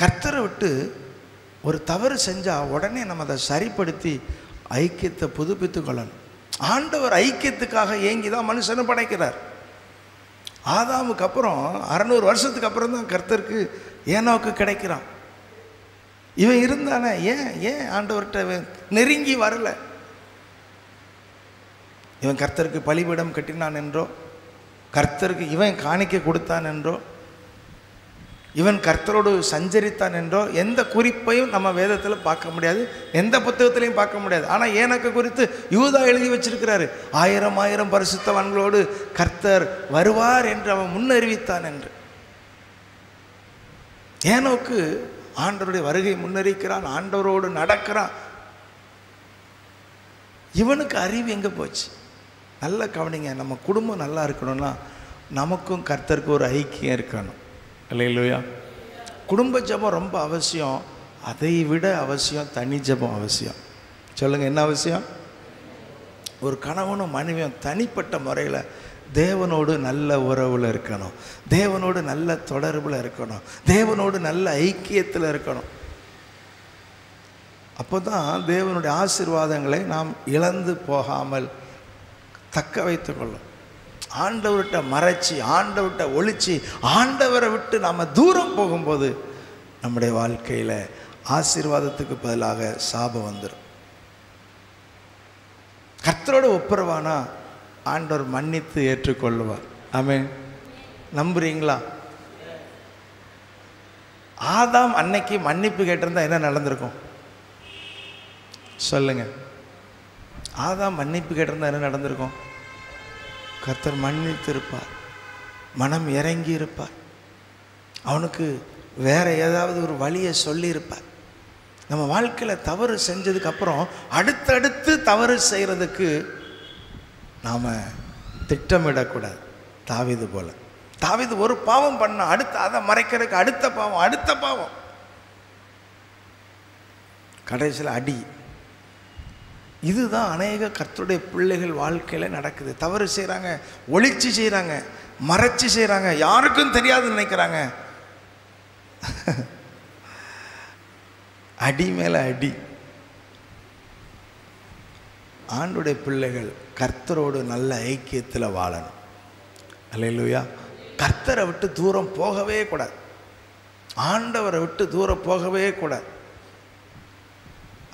கர்த்தரை விட்டு ஒரு தவறு செஞ்சால் உடனே நம்ம அதை சரிப்படுத்தி ஐக்கியத்தை புதுப்பித்து கொள்ளணும். ஆண்டவர் ஐக்கியத்துக்காக ஏங்கி தான் மனுஷனை படைக்கிறார். ஆதாமுக்கு அப்புறம் 600 வருஷத்துக்கு அப்புறம் தான் கர்த்தருக்கு ஏனோக்கு கிடைக்கிறான். இவன் இருந்தானே, ஏன் ஆண்டவர்கிட்ட நெருங்கி வரல? இவன் கர்த்தருக்கு பலிபீடம் கட்டினான் என்றோ, கர்த்தருக்கு இவன் காணிக்கை கொடுத்தான் என்றோ, இவன் கர்த்தரோடு சஞ்சரித்தான் என்றோ எந்த குறிப்பையும் நம்ம வேதத்தில் பார்க்க முடியாது, எந்த புத்தகத்திலையும் பார்க்க முடியாது. ஆனால் ஏனோக்கு குறித்து யூதா எழுதி வச்சிருக்கிறாரு, 1000 பரிசுத்தவான்களோடு கர்த்தர் வருவார் என்று அவன் முன்னறிவித்தான் என்று. ஏனோக்கு ஆண்டவருடைய வருகை முன்னறிக்கிறான், ஆண்டவரோடு நடக்கிறான். இவனுக்கு அறிவு எங்கே போச்சு? நல்ல கவனிங்க. நம்ம குடும்பம் நல்லா இருக்கணும்னா நமக்கும் கர்த்தருக்கு ஒரு ஐக்கியம் இருக்கணும். அல்லேலூயா. குடும்ப ஜெபம் ரொம்ப அவசியம். அதை விட அவசியம் தனி ஜெபம் அவசியம். சொல்லுங்கள், என்ன அவசியம்? ஒரு கணவனும் மனைவியும் தனிப்பட்ட முறையில் தேவனோடு நல்ல உறவில் இருக்கணும், தேவனோடு நல்ல தொடர்பில் இருக்கணும், தேவனோடு நல்ல ஐக்கியத்தில் இருக்கணும். அப்போ தான் தேவனுடைய ஆசீர்வாதங்களை நாம் இழந்து போகாமல் தக்க வைத்து கொள்ளும். ஆண்டவர்கிட்ட மறைச்சி, ஆண்டவர்கிட்ட ஒளிச்சு, ஆண்டவரை விட்டு நாம் தூரம் போகும்போது நம்முடைய வாழ்க்கையில் ஆசீர்வாதத்துக்கு பதிலாக சாபம் வந்துடும். கர்த்தரோட ஒப்புரவானா ஆண்டவர் மன்னித்து ஏற்றுக்கொள்ளுவார். ஆமென். நம்புறீங்களா? ஆதாம் அன்னைக்கு மன்னிப்பு கேட்டிருந்தா என்ன நடந்திருக்கும் சொல்லுங்க? ஆதாம் மன்னிப்பு கேட்டிருந்தா என்ன நடந்திருக்கும்? கர்த்தர் மன்னித்து இருப்பார், மனம் இறங்கி இருப்பார், அவனுக்கு வேற ஏதாவது ஒரு வழியை சொல்லி இருப்பார். நம்ம வாழ்க்கையில் தவறு செஞ்சதுக்கு அப்புறம் அடுத்தடுத்து தவறு செய்கிறதுக்கு நாம் திட்டமிடக்கூடாது. தாவீது போல, தாவீது ஒரு பாவம் பண்ண அடுத்த அதை மறைக்கிறதுக்கு அடுத்த பாவம், அடுத்த பாவம், கடைசியில் அடி. இதுதான் அநேக கர்த்தருடைய பிள்ளைகள் வாழ்க்கையில் நடக்குது. தவறு செய்கிறாங்க, ஒளிச்சு செய்கிறாங்க, மறைச்சு செய்கிறாங்க, யாருக்கும் தெரியாதுன்னு நினைக்கிறாங்க. அடி மேலே அடி. ஆண்டுடைய பிள்ளைகள் கர்த்தரோடு நல்ல ஐக்கியத்தில் வாழணும். அல்லேலூயா. கர்த்தரை விட்டு தூரம் போகவே கூடாது, ஆண்டவரை விட்டு தூரம் போகவே கூடாது.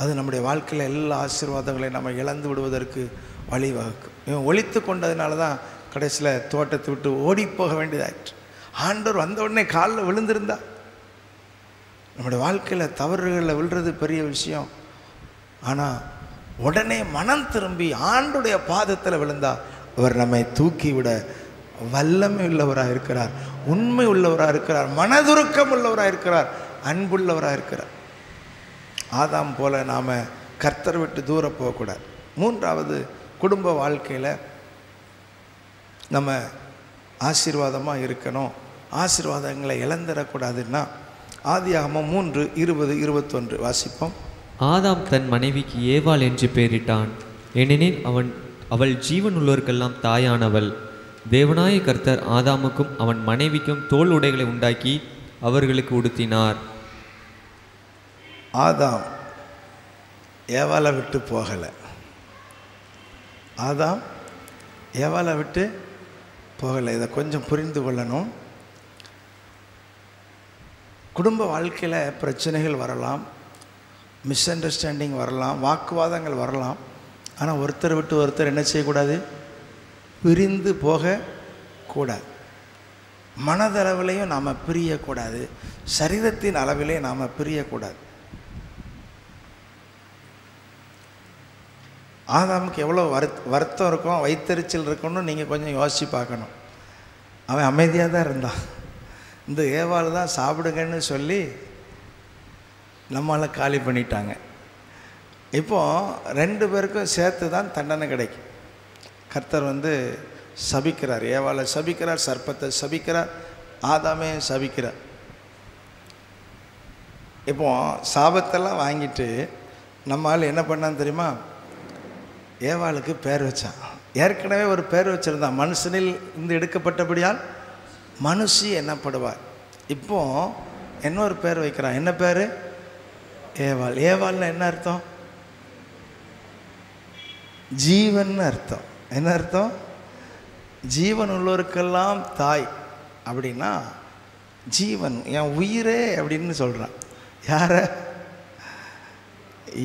அது நம்முடைய வாழ்க்கையில் எல்லா ஆசீர்வாதங்களையும் நம்ம இழந்து விடுவதற்கு வழிவகுக்கும். இவன் ஒழித்து கொண்டதுனால தான் கடைசியில் தோட்டத்தை விட்டு ஓடி போக வேண்டியதாயிற்று. ஆண்டவர் வந்த உடனே காலில் விழுந்திருந்தா. நம்முடைய வாழ்க்கையில் தவறுகளில் விழுறது பெரிய விஷயம். ஆனால் உடனே மனம் திரும்பி ஆண்டுடைய பாதத்தில் விழுந்தா அவர் நம்மை தூக்கிவிட வல்லமை உள்ளவராக இருக்கிறார், உண்மை உள்ளவராக இருக்கிறார், மனதுருக்கம் உள்ளவராக இருக்கிறார், அன்புள்ளவராக இருக்கிறார். ஆதாம் போல நாம் கர்த்தரை விட்டு தூரம் போகக்கூடாது. மூன்றாவது, குடும்ப வாழ்க்கையில் நம்ம ஆசீர்வாதமாக இருக்கணும், ஆசீர்வாதங்களை இழந்துடக்கூடாதுன்னா ஆதியாகமம் 3:20-21 வாசிப்போம். ஆதாம் தன் மனைவிக்கு ஏவாள் என்று பெயரிட்டான், ஏனெனில் அவள் ஜீவன் உள்ளோருக்கெல்லாம் தாயானவள். தேவனாய கர்த்தர் ஆதாமுக்கும் அவன் மனைவிக்கும் தோல் உடைகளை உண்டாக்கி அவர்களுக்கு உடுத்தினார். ஆதாம் ஏவாளை விட்டு போகலை, ஆதாம் ஏவாளை விட்டு போகலை. இதை கொஞ்சம் புரிந்து கொள்ளணும். குடும்ப வாழ்க்கையில் பிரச்சனைகள் வரலாம், மிஸ் அண்டர்ஸ்டாண்டிங் வரலாம், வாக்குவாதங்கள் வரலாம். ஆனால் ஒருத்தர் விட்டு ஒருத்தர் என்ன செய்யக்கூடாது? பிரிந்து போகக்கூடாது. மனதளவிலையும் நாம் பிரியக்கூடாது, சரீரத்தின் அளவிலையும் நாம் பிரியக்கூடாது. ஆதாமுக்கு எவ்வளோ வருத்தம் இருக்கும், வைத்தறிச்சல் இருக்குன்னு நீங்கள் கொஞ்சம் யோசித்து பார்க்கணும். அவன் அமைதியாக தான் இருந்தான். இந்த ஏவாள் தான் சாப்பிடுங்கன்னு சொல்லி நம்மளால் காலி பண்ணிட்டாங்க. இப்போது 2 பேருக்கும் சேர்த்து தான் தண்டனை கிடைக்கும். கர்த்தர் சபிக்கிறார், ஏவாளை சபிக்கிறார், சர்ப்பத்தை சபிக்கிறார், ஆதாமே சபிக்கிறார். இப்போது சாபத்தெல்லாம் வாங்கிட்டு நம்மால் என்ன பண்ணான்னு தெரியுமா? ஏவாளுக்கு பேர் வச்சான். ஏற்கனவே ஒரு பேர் வச்சுருந்தான், மனுஷனில் இருந்து எடுக்கப்பட்டபடியால் மனுஷி என்னப்படுவார். இப்போ இன்னொரு பேர் வைக்கிறான். என்ன பேர்? ஏவாள். ஏவாள்னா என்ன அர்த்தம்? ஜீவன் அர்த்தம். என்ன அர்த்தம்? ஜீவன் உள்ளவருக்கெல்லாம் தாய் அப்படின்னா ஜீவன், என் உயிரே அப்படின்னு சொல்கிறான். யார?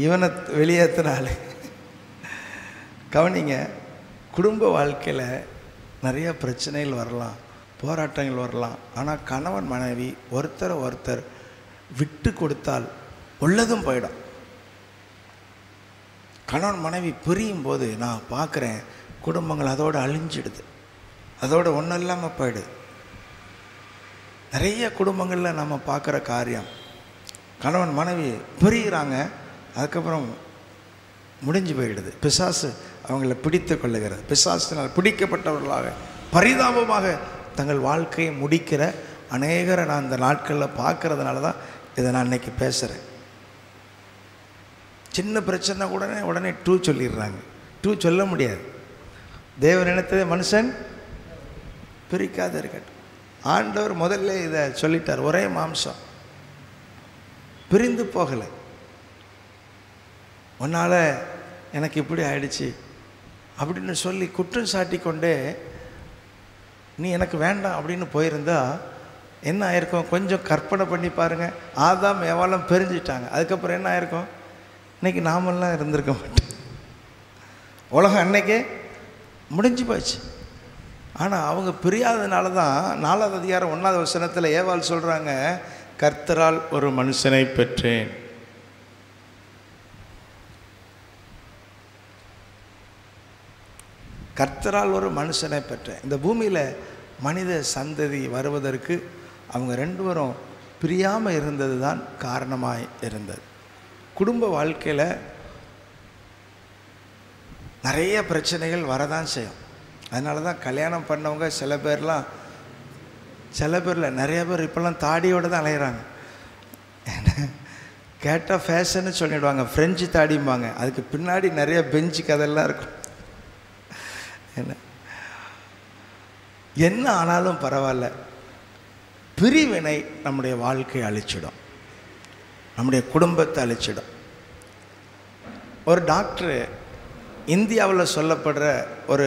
இவனை வெளியேற்றினாலே. கவனிங்க, குடும்ப வாழ்க்கையில் நிறைய பிரச்சனைகள் வரலாம், போராட்டங்கள் வரலாம். ஆனால் கணவன் மனைவி ஒருத்தர் விட்டு கொடுத்தால் உள்ளதும் போயிடும். கணவன் மனைவி பிரியும் போது நான் பார்க்குறேன், குடும்பங்கள் அதோடு அழிஞ்சிடுது, அதோடு ஒன்றும் இல்லாமல் போயிடுது. நிறைய குடும்பங்களில் நம்ம பார்க்குற காரியம், கணவன் மனைவி பிரிகிறாங்க, அதுக்கப்புறம் முடிஞ்சு போயிடுது. பிசாசு அவங்கள பிடித்து கொள்ளுகிறது. பிசாசினால் பிடிக்கப்பட்டவர்களாக பரிதாபமாக தங்கள் வாழ்க்கையை முடிக்கிற அநேகரை நான் இந்த நாட்களில் பார்க்கறதுனால தான் இதை நான் இன்றைக்கி பேசுகிறேன். சின்ன பிரச்சனை உடனே டூ சொல்லிடுறாங்க. டூ சொல்ல முடியாது. தேவன் நினைத்ததை மனுஷன் பிரிக்காத இருக்கட்டும். ஆண்டவர் முதல்ல இதை சொல்லிட்டார், ஒரே மாம்சம், பிரிந்து போகலை. உன்னால் எனக்கு இப்படி ஆயிடுச்சு அப்படின்னு சொல்லி குற்றம் சாட்டி கொண்டே நீ எனக்கு வேண்டாம் அப்படின்னு போயிருந்தா என்ன ஆயிருக்கும்? கொஞ்சம் கற்பனை பண்ணி பாருங்கள். ஆதாம் ஏவாளும் பிரிஞ்சிட்டாங்க. அதுக்கப்புறம் என்ன ஆயிருக்கும்? இன்றைக்கி நாமெல்லாம் இருந்திருக்க மாட்டோம். உலகம் அன்னைக்கே முடிஞ்சு போச்சு. ஆனால் அவங்க பிரியாததுனால தான் 4வது அதிகாரம் 1வது வசனத்தில் ஏவாள் சொல்கிறாங்க, கர்த்தரால் ஒரு மனுஷனை பெற்றேன். கர்த்தரால் ஒரு மனுஷனை பெற்றேன். இந்த பூமியில் மனித சந்ததி வருவதற்கு அவங்க 2 பேரும் பிரியாமல் இருந்தது தான் காரணமாக இருந்தது. குடும்ப வாழ்க்கையில் நிறைய பிரச்சனைகள் வரதான் செய்யும். அதனால தான் கல்யாணம் பண்ணவங்க சில பேரில் நிறைய பேர் இப்போல்லாம் தாடியோடு தான் அலையிறாங்க. கேட்டால் ஃபேஷன்னு சொல்லிவிடுவாங்க, ஃப்ரெஞ்சு தாடிம்பாங்க. அதுக்கு பின்னாடி நிறைய பெஞ்சு கதெல்லாம் இருக்கும். என்ன ஆனாலும் பரவாயில்ல, பிரிவினை நம்முடைய வாழ்க்கையை அழிச்சிடும், நம்முடைய குடும்பத்தை அழிச்சிடும். ஒரு டாக்டர் இந்தியாவில் சொல்லப்படுற ஒரு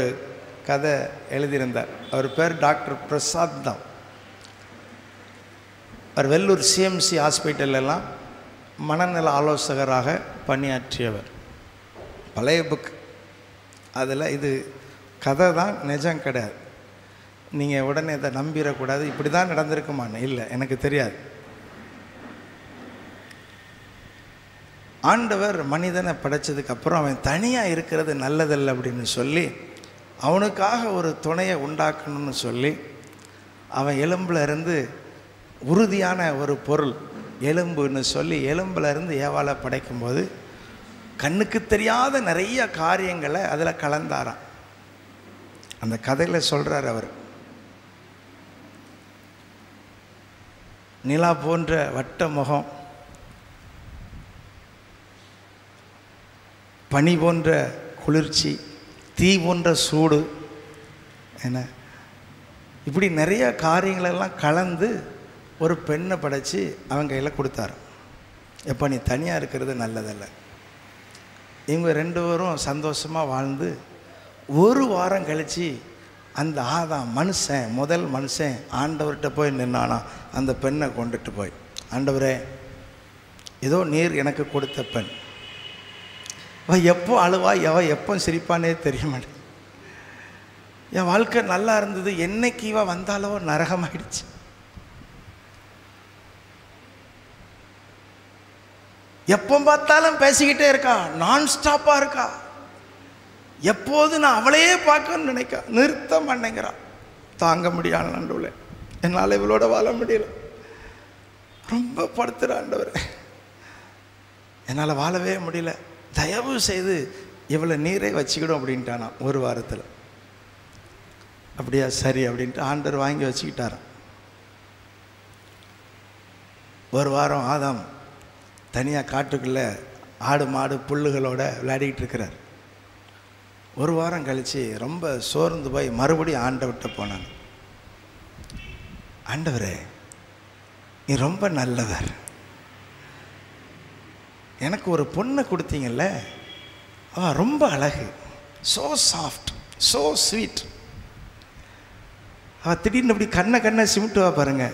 கதை எழுதியிருந்தார். அவர் பேர் டாக்டர் பிரசாத் தான். அவர் வெள்ளூர் சிஎம்சி ஹாஸ்பிட்டலெல்லாம் மனநல ஆலோசகராக பணியாற்றியவர். பழைய புக். அதில் இது கதை தான், நிஜம் கிடையாது. நீங்கள் உடனே இதை நம்பிடக்கூடாது. இப்படி தான் நடந்திருக்குமான்னு இல்லை, எனக்கு தெரியாது. ஆண்டவர் மனிதனை படைச்சதுக்கப்புறம் அவன் தனியாக இருக்கிறது நல்லதில்லை அப்படின்னு சொல்லி அவனுக்காக ஒரு துணையை உண்டாக்கணும்னு சொல்லி அவன் எலும்பில் இருந்து உறுதியான ஒரு பொருள் எலும்புன்னு சொல்லி எலும்பில் இருந்து ஏவாளை படைக்கும்போது கண்ணுக்கு தெரியாத நிறைய காரியங்களை அதில் கலந்தாராம். அந்த கதையில் சொல்கிறார் அவர். நிலா போன்ற வட்ட முகம், பனி போன்ற குளிர்ச்சி, தீ போன்ற சூடு, என்ன இப்படி நிறைய காரியங்களெல்லாம் கலந்து ஒரு பெண்ணை படைச்சி அவன் கையில் கொடுத்தாரு. எப்போ நீ தனியாக இருக்கிறது நல்லதில்லை. இவங்க 2 பேரும் சந்தோஷமாக வாழ்ந்து 1 வாரம் கழித்து அந்த ஆதாம் மனுஷன், முதல் மனுஷன் ஆண்டவர்கிட்ட போய் நின்னானா. அந்த பெண்ணை கொண்டுட்டு போய், ஆண்டவரே, ஏதோ நீர் எனக்கு கொடுத்த பெண், அவள் எப்போ அழுவா, எப்போ சிரிப்பானே தெரிய மாட்டேன். என் வாழ்க்கை நல்லா இருந்தது, என்னைக்கு இவ வந்தாலோ நரகமாயிடுச்சு. எப்போ பார்த்தாலும் பேசிக்கிட்டே இருக்கா, நான் ஸ்டாப்பாக இருக்கா. எப்போது நான் அவளையே பார்க்கணும்னு நினைக்க, நிறுத்த மாட்டேங்கிறான். தாங்க முடியாது ஆண்டவரே, என்னால் இவளோட வாழ முடியல, ரொம்ப படுத்துகிற ஆண்டவரே, என்னால் வாழவே முடியல, தயவு செய்து இவளை நீரே வச்சுக்கிடும் அப்படின்ட்டானா 1 வாரத்தில். அப்படியா, சரி அப்படின்ட்டு ஆண்டவர் வாங்கி வச்சுக்கிட்டாரான். 1 வாரம் ஆதாம் தனியாக காட்டுக்குள்ளே ஆடு மாடு புல்லுகளோட விளையாடிக்கிட்டு இருக்கிறார். 1 வாரம் கழித்து ரொம்ப சோர்ந்து போய் மறுபடியும் ஆண்டவர்கிட்ட போனான். ஆண்டவரே, நீ ரொம்ப நல்லவர், எனக்கு ஒரு பொண்ணை கொடுத்தீங்கல்ல, அவள் ரொம்ப அழகு, ஸோ சாஃப்ட், ஸோ ஸ்வீட். அவள் திடீர்னு அப்படி கண்ணை சிமிட்டுவா பாருங்க,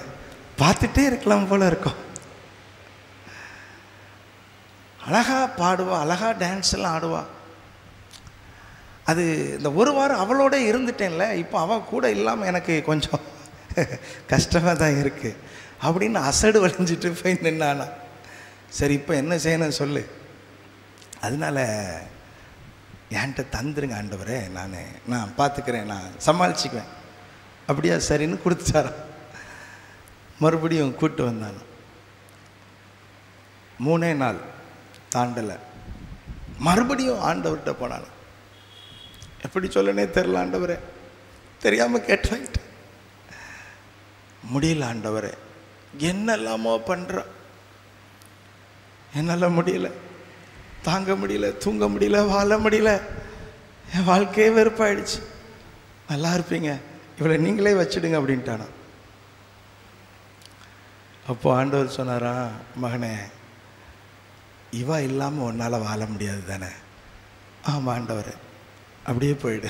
பார்த்துட்டே இருக்கலாம் போல இருக்கும். அழகா பாடுவா, அழகா டான்ஸ் எல்லாம் ஆடுவா. அது இந்த 1 வாரம் அவளோட இருந்துட்டேன்ல, இப்போ அவள் கூட இல்லாமல் எனக்கு கொஞ்சம் கஷ்டமாக தான் இருக்குது அப்படின்னு அசடு வளைஞ்சிட்டு போய் நின்னானா. சரி, இப்போ என்ன செய்யணும் சொல்லு, அதனால் என்கிட்ட தந்துருங்க ஆண்டவரே, நான் பார்த்துக்கிறேன், நான் சமாளிச்சுக்குவேன். அப்படியா, சரின்னு கொடுத்துட்டாரான். மறுபடியும் கூப்பிட்டு வந்தானோ. 3 நாள் தாண்டலை, மறுபடியும் ஆண்டவர்கிட்ட போனான். எப்படி சொல்லனே தெரில ஆண்டவரே, தெரியாமல் கேட்டு முடியல ஆண்டவரே, என்னெல்லாமோ பண்ணுற, என்னால் முடியல, தாங்க முடியல, தூங்க முடியல, வாழ முடியல, என் வாழ்க்கையே வெறுப்பாயிடுச்சு. நல்லா இருப்பீங்க, இவளை நீங்களே வச்சுடுங்க அப்படின்ட்டானா. அப்போ ஆண்டவர் சொன்னாரா, மகனே, இவ இல்லாமல் உன்னால் வாழ முடியாது தானே. ஆமாம் ஆண்டவர், அப்படியே போயிடு.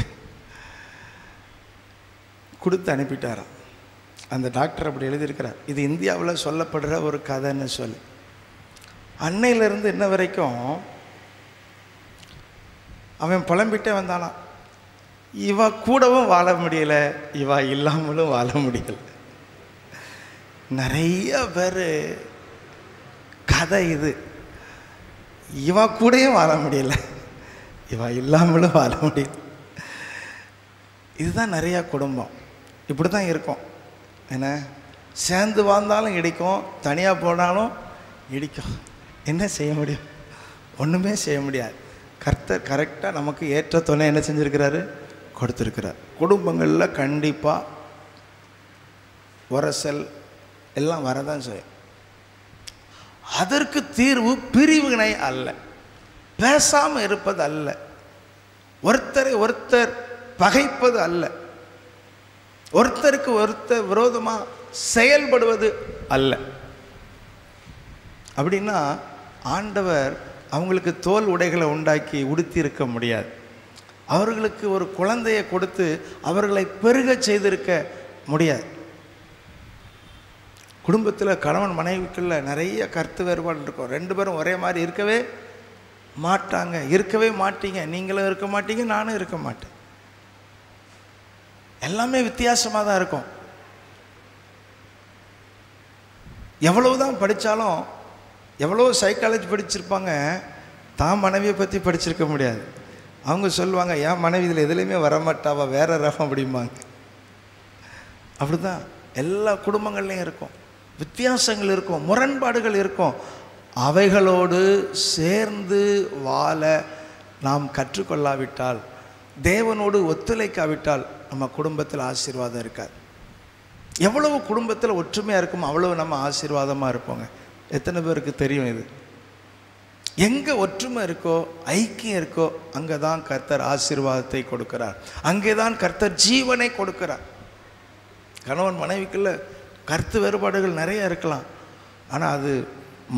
கொடுத்து அனுப்பிட்டாராம். அந்த டாக்டர் அப்படி எழுதியிருக்கிறார். இது இந்தியாவில் சொல்லப்படுற ஒரு கதைன்னு சொல்லி. அன்னையிலேருந்து இன்ன வரைக்கும் அவன் புலம்பிட்டே வந்தானா, இவ கூடவும் வாழ முடியலை, இவ இல்லாமலும் வாழ முடியலை. நிறைய பேர் கதை இது. இவ கூடயும் வாழ முடியலை, இவ இல்லாமலும் வாழ முடியல. இதுதான் நிறையா குடும்பம் இப்படி தான் இருக்கும். என்ன, சேர்ந்து வாழ்ந்தாலும் இடிக்கும், தனியாக போனாலும் இடிக்கும். என்ன செய்ய முடியும்? ஒன்றுமே செய்ய முடியாது. கர்த்தர் கரெக்டாக நமக்கு ஏற்ற துணை என்ன செஞ்சுருக்கிறாரு? கொடுத்துருக்கிறார். குடும்பங்களில் கண்டிப்பாக உரசல் எல்லாம் வரதான் செய்யும். அதற்கு தீர்வு பிரிவினை அல்ல, பேசாமல் இருப்பது அல்ல, ஒருத்தரை ஒருத்தர் பகைப்பது அல்ல, ஒருத்தருக்கு ஒருத்தர் விரோதமாக செயல்படுவது அல்ல. அப்படின்னா ஆண்டவர் அவங்களுக்கு தோல் உடைகளை உண்டாக்கி உடுத்தி இருக்க முடியாது. அவர்களுக்கு ஒரு குழந்தையை கொடுத்து அவர்களை பெருக செய்திருக்க முடியாது. குடும்பத்தில் கணவன் மனைவிக்குள்ள நிறைய கருத்து வேறுபாடு இருக்கும். ரெண்டு பேரும் ஒரே மாதிரி இருக்கவே மாட்டாங்க, இருக்கவே மாட்டீங்க. நீங்களும் இருக்க மாட்டீங்க, நானும் இருக்க மாட்டேன். எல்லாமே வித்தியாசமாக தான் இருக்கும். எவ்வளவுதான் படித்தாலும், எவ்வளோ சைக்காலஜி படிச்சிருப்பாங்க, தான் மனைவியை பற்றி படிச்சிருக்க முடியாது. அவங்க சொல்லுவாங்க, என் மனைவி இதில் எதுலேயுமே வரமாட்டாவா, வேற ரகம் அப்படிம்பாங்க. அப்படி தான் எல்லா குடும்பங்கள்லையும் இருக்கும். வித்தியாசங்கள் இருக்கும், முரண்பாடுகள் இருக்கும். அவைகளோடு சேர்ந்து வாழ நாம் கற்றுக்கொள்ளாவிட்டால், தேவனோடு ஒத்துழைக்காவிட்டால் நம்ம குடும்பத்தில் ஆசீர்வாதம் இருக்காது. எவ்வளவு குடும்பத்தில் ஒற்றுமையாக இருக்குமோ அவ்வளவு நம்ம ஆசீர்வாதமாக இருப்போங்க. எத்தனை பேருக்கு தெரியும் இது? எங்கே ஒற்றுமை இருக்கோ, ஐக்கியம் இருக்கோ, அங்கே தான் கர்த்தர் ஆசீர்வாதத்தை கொடுக்கிறார், அங்கே தான் கர்த்தர் ஜீவனை கொடுக்கிறார். கணவன் மனைவிக்குள்ள கருத்து வேறுபாடுகள் நிறைய இருக்கலாம், ஆனால் அது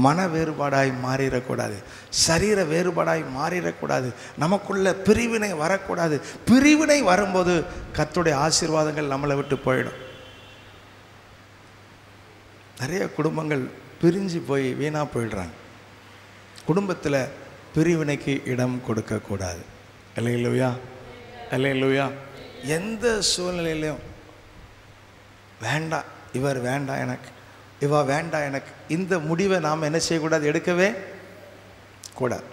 மன வேறுபாடாய் மாறிடக்கூடாது, சரீர வேறுபாடாய் மாறிடக்கூடாது, நமக்குள்ள பிரிவினை வரக்கூடாது. பிரிவினை வரும்போது கர்த்தருடைய ஆசீர்வாதங்கள் நம்மளை விட்டு போயிடும். நிறைய குடும்பங்கள் பிரிஞ்சு போய் வீணாக போயிடுறாங்க. குடும்பத்தில் பிரிவினைக்கு இடம் கொடுக்கக்கூடாது. அல்லேலூயா, அல்லேலூயா. எந்த சூழ்நிலையிலையும் வேண்டாம், இவர் வேண்டாம் எனக்கு, இவா வேண்டாம் எனக்கு, இந்த முடிவை நாம் என்ன செய்யக்கூடாது? எடுக்கவே கூடாது.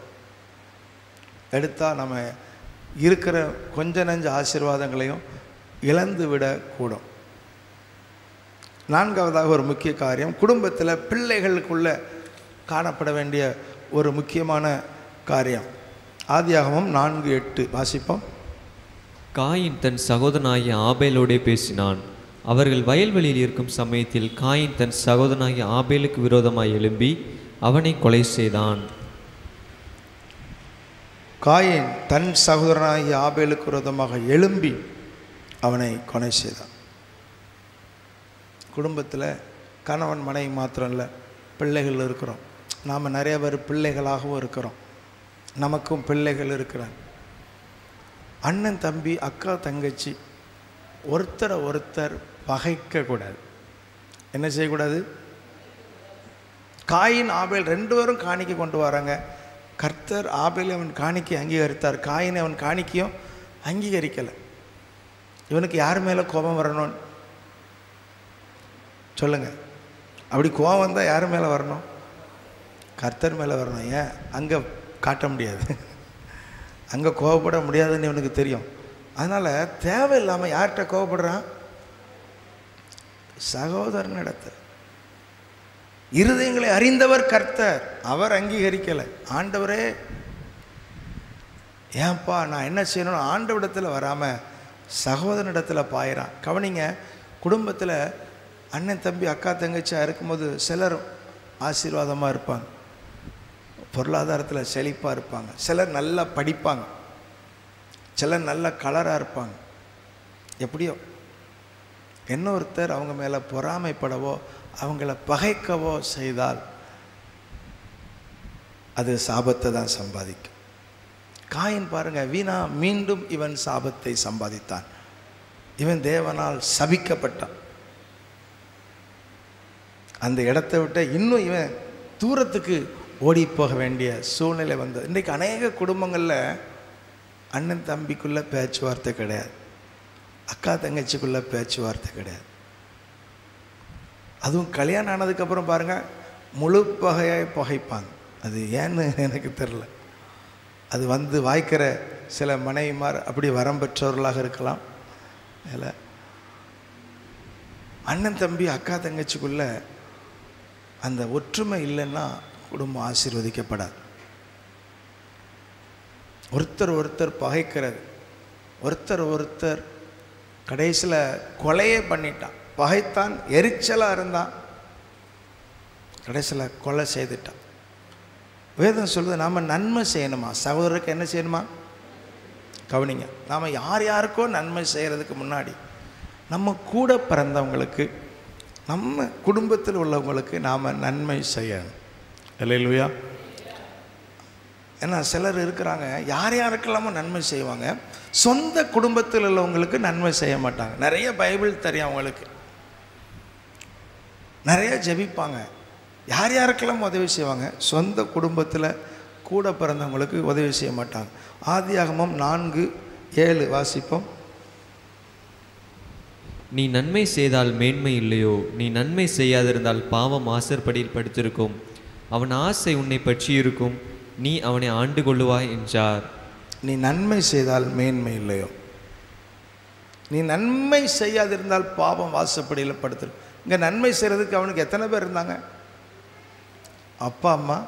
எடுத்தால் நம்ம இருக்கிற கொஞ்ச நஞ்ச ஆசீர்வாதங்களையும் இழந்து விடக்கூடும். நான்காவதாக ஒரு முக்கிய காரியம், குடும்பத்தில் பிள்ளைகளுக்குள்ள காணப்பட வேண்டிய ஒரு முக்கியமான காரியம். ஆதியாகமம் 4:8 வாசிப்போம். காயின் தன் சகோதரனாகிய ஆபேலோடே பேசினான். அவர்கள் வயல்வெளியில் இருக்கும் சமயத்தில் காயின் தன் சகோதரனாகிய ஆபேலுக்கு விரோதமாய் எழும்பி அவனை கொலை செய்தான். காயின் தன் சகோதரனாகிய ஆபேலுக்கு விரோதமாக எழும்பி அவனை கொலை செய்தான். குடும்பத்தில் கணவன் மனைவி மாத்திரம் இல்லை, பிள்ளைகள் இருக்கிறோம். நாம் நிறைய பேர் பிள்ளைகளாகவும் இருக்கிறோம். நமக்கும் பிள்ளைகள் இருக்கிறாங்க. அண்ணன் தம்பி அக்கா தங்கச்சி ஒருத்தரை ஒருத்தர் பகைக்கக்கூடாது. என்ன செய்யக்கூடாது? காயின் ஆபேல் ரெண்டு பேரும் காணிக்கை கொண்டு வராங்க. கர்த்தர் ஆபேல் அவன் காணிக்கை அங்கீகரித்தார், காயினை அவன் காணிக்கையும் அங்கீகரிக்கலை. இவனுக்கு யார் மேலே கோபம் வரணும்னு சொல்லுங்கள். அப்படி கோபம் வந்தால் யார் மேலே வரணும்? கர்த்தர் மேலே வரணும். ஏன் அங்கே காட்ட முடியாது, அங்கே கோபப்பட முடியாதுன்னு இவனுக்கு தெரியும். அதனால் தேவையில்லாமல் யார்கிட்ட கோபப்படுறான்? சகோதரனிடத்தில். இருதயங்களை அறிந்தவர் கர்த்தர், அவர் அங்கீகரிக்கலை. ஆண்டவரே ஏன்ப்பா நான் என்ன செய்யணும் ஆண்டவரிடத்தில் வராமல் சகோதரனிடத்தில் பாயிறான். கவனிங்க, குடும்பத்தில் அண்ணன் தம்பி அக்கா தங்கச்சியாக இருக்கும்போது சிலர் ஆசீர்வாதமாக இருப்பாங்க, பொருளாதாரத்தில் செழிப்பாக இருப்பாங்க, சிலர் நல்லா படிப்பாங்க, சிலர் நல்ல கலராக இருப்பாங்க. எப்படியோ இன்னொருத்தர் அவங்க மேலே பொறாமைப்படவோ அவங்கள பகைக்கவோ செய்தால் அது சாபத்தை தான் சம்பாதிக்கும். காயின் பாருங்க, வீணா மீண்டும் இவன் சாபத்தை சம்பாதித்தான். இவன் தேவனால் சபிக்கப்பட்டான். அந்த இடத்தை விட்டு இன்னும் இவன் தூரத்துக்கு ஓடி போக வேண்டிய சூழ்நிலை வந்தது. இன்றைக்கு அநேக குடும்பங்களில் அண்ணன் தம்பிக்குள்ளே பேச்சுவார்த்தை கிடையாது, அக்கா தங்கச்சிக்குள்ளே பேச்சுவார்த்தை கிடையாது. அதுவும் கல்யாணம் ஆனதுக்கப்புறம் பாருங்கள், முழு பகையாய் பகைப்பாங்க. அது ஏன்னு எனக்கு தெரில. அது வந்து வாய்க்கிற சில மனைவிமார் அப்படி வரம் பெற்றவர்களாக இருக்கலாம். இல்லை, அண்ணன் தம்பி அக்கா தங்கச்சிக்குள்ளே அந்த ஒற்றுமை இல்லைன்னா குடும்பம் ஆசீர்வதிக்கப்படாது. ஒருத்தர் ஒருத்தர் பகைக்கிறது, ஒருத்தர் கடைசியில் கொலையே பண்ணிட்டான். பகைத்தான், எரிச்சலாக இருந்தான், கடைசியில் கொலை செய்துட்டான். வேதம் சொல்லுது நாம் நன்மை செய்யணுமா, சகோதரருக்கு என்ன செய்யணுமா? கவனிங்க, நாம் யாருக்கோ நன்மை செய்கிறதுக்கு முன்னாடி நம்ம கூட பிறந்தவங்களுக்கு, நம்ம குடும்பத்தில் உள்ளவங்களுக்கு நாம் நன்மை செய்யணும். அல்லேலூயா. ஏன்னா சிலர் இருக்கிறாங்க, யாருக்கெல்லாமோ நன்மை செய்வாங்க, சொந்த குடும்பத்தில் உள்ளவங்களுக்கு நன்மை செய்ய மாட்டாங்க. நிறைய பைபிள் தெரியும் அவங்களுக்கு, நிறைய ஜெபிப்பாங்க, யாருக்கெல்லாம் உதவி செய்வாங்க, சொந்த குடும்பத்தில் கூட பிறந்தவங்களுக்கு உதவி செய்ய மாட்டாங்க. ஆதியாகமம் 4:7 வாசிப்போம். நீ நன்மை செய்தால் மேன்மை இல்லையோ, நீ நன்மை செய்யாதிருந்தால் பாவம் ஆசற்படியில் படுத்திருக்கும், அவன் ஆசை உன்னை பற்றி இருக்கும், நீ அவனை ஆண்டு கொள்ளுவாய் என்றார். நீ நன்மை செய்தால் மேன்மை இல்லையோ, நீ நன்மை செய்யாதிருந்தால் பாவம் வாசப்படியில் படுத்திருக்கும். இங்கே நன்மை செய்கிறதுக்கு அவனுக்கு எத்தனை பேர் இருந்தாங்க? அப்பா, அம்மா,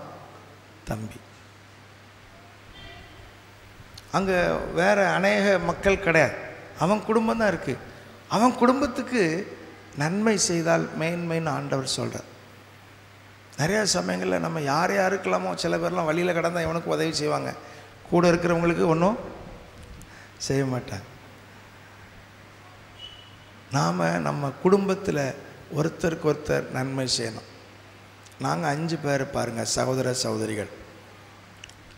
தம்பி. அங்கே வேற அநேக மக்கள் கிடையாது, அவன் குடும்பம் தான் இருக்குது. அவன் குடும்பத்துக்கு நன்மை செய்தால் மேன்மைன்னு ஆண்டவர் சொல்கிறார். நிறையா சமயங்களில் நம்ம யாருக்கெல்லாமோ, சில பேர்லாம் வழியில் கடந்தால் இவனுக்கு உதவி செய்வாங்க, கூட இருக்கிறவங்களுக்கு ஒன்றும் செய்ய மாட்டாங்க. நாம் நம்ம குடும்பத்தில் ஒருத்தருக்கு ஒருத்தர் நன்மை செய்யணும். நாங்கள் 5 பேர் பாருங்கள், சகோதர சகோதரிகள்.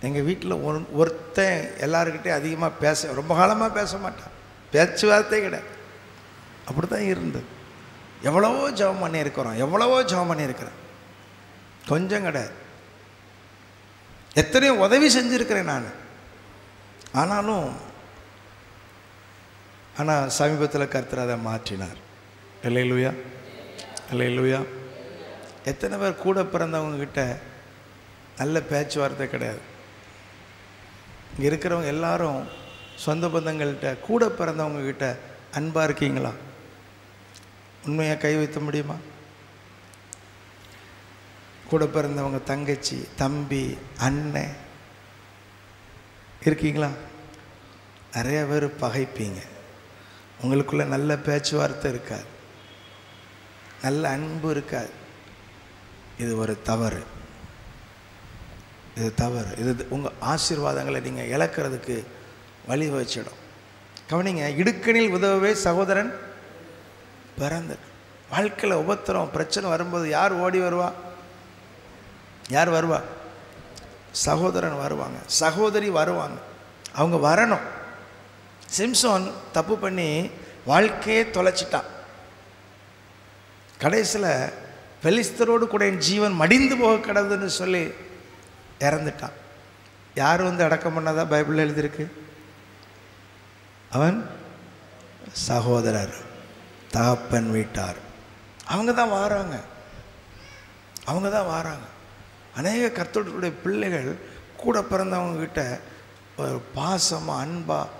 எங்கள் வீட்டில் ஒருத்தன் எல்லாருக்கிட்டே அதிகமாக ரொம்ப காலமாக பேச மாட்டான், பேச்சுவார்த்தை கிடையாது. அப்படி தான் இருந்தது. எவ்வளவோ ஜெபம் பண்ணியிருக்கிறேன், கொஞ்சம் கிடையாது. எத்தனையோ உதவி செஞ்சுருக்கிறேன் நான். ஆனால் சமீபத்தில் கர்த்தர் அதை மாற்றினார். அல்லேலூயா, அல்லேலூயா. எத்தனை பேர் கூட பிறந்தவங்கக்கிட்ட நல்ல பேச்சுவார்த்தை கிடையாது. இங்கே இருக்கிறவங்க எல்லாரும் சொந்த பந்தங்கள்கிட்ட, கூட பிறந்தவங்கக்கிட்ட அன்பாக இருக்கீங்களா? உண்மையாக கை வைத்த முடியுமா? கூட பிறந்தவங்க தங்கச்சி, தம்பி, அண்ணன் இருக்கீங்களா? நிறைய பேர் பகைப்பீங்க, உங்களுக்குள்ள நல்ல பேச்சுவார்த்தை இருக்காது, நல்ல அன்பு இருக்காது. இது ஒரு தவறு, இது உங்கள் ஆசீர்வாதங்களை நீங்கள் இழக்கிறதுக்கு வழி வச்சிடும். கவனிங்க, இடுக்கணில் உதவவே சகோதரன் பிறந்த. வாழ்க்கையில் உபத்திரம் பிரச்சனை வரும்போது யார் ஓடி வருவா? யார் வருவா? சகோதரன் வருவாங்க, சகோதரி வருவாங்க. அவங்க வரணும். சிம்சோன் தப்பு பண்ணி வாழ்க்கையே தொலைச்சிட்டான். கடைசியில் பெலிஸ்தரோடு கூட என் ஜீவன் மடிந்து போக கிடதுன்னு சொல்லி இறந்துட்டான். யார் வந்து அடக்கம் பண்ணதா பைபிளில் எழுதியிருக்கு? அவன் சகோதரர், தகப்பன் வீட்டார், அவங்க தான் வாராங்க. அநேக கர்த்தருடைய பிள்ளைகள் கூட பிறந்தவங்கக்கிட்ட ஒரு பாசமாக அன்பாக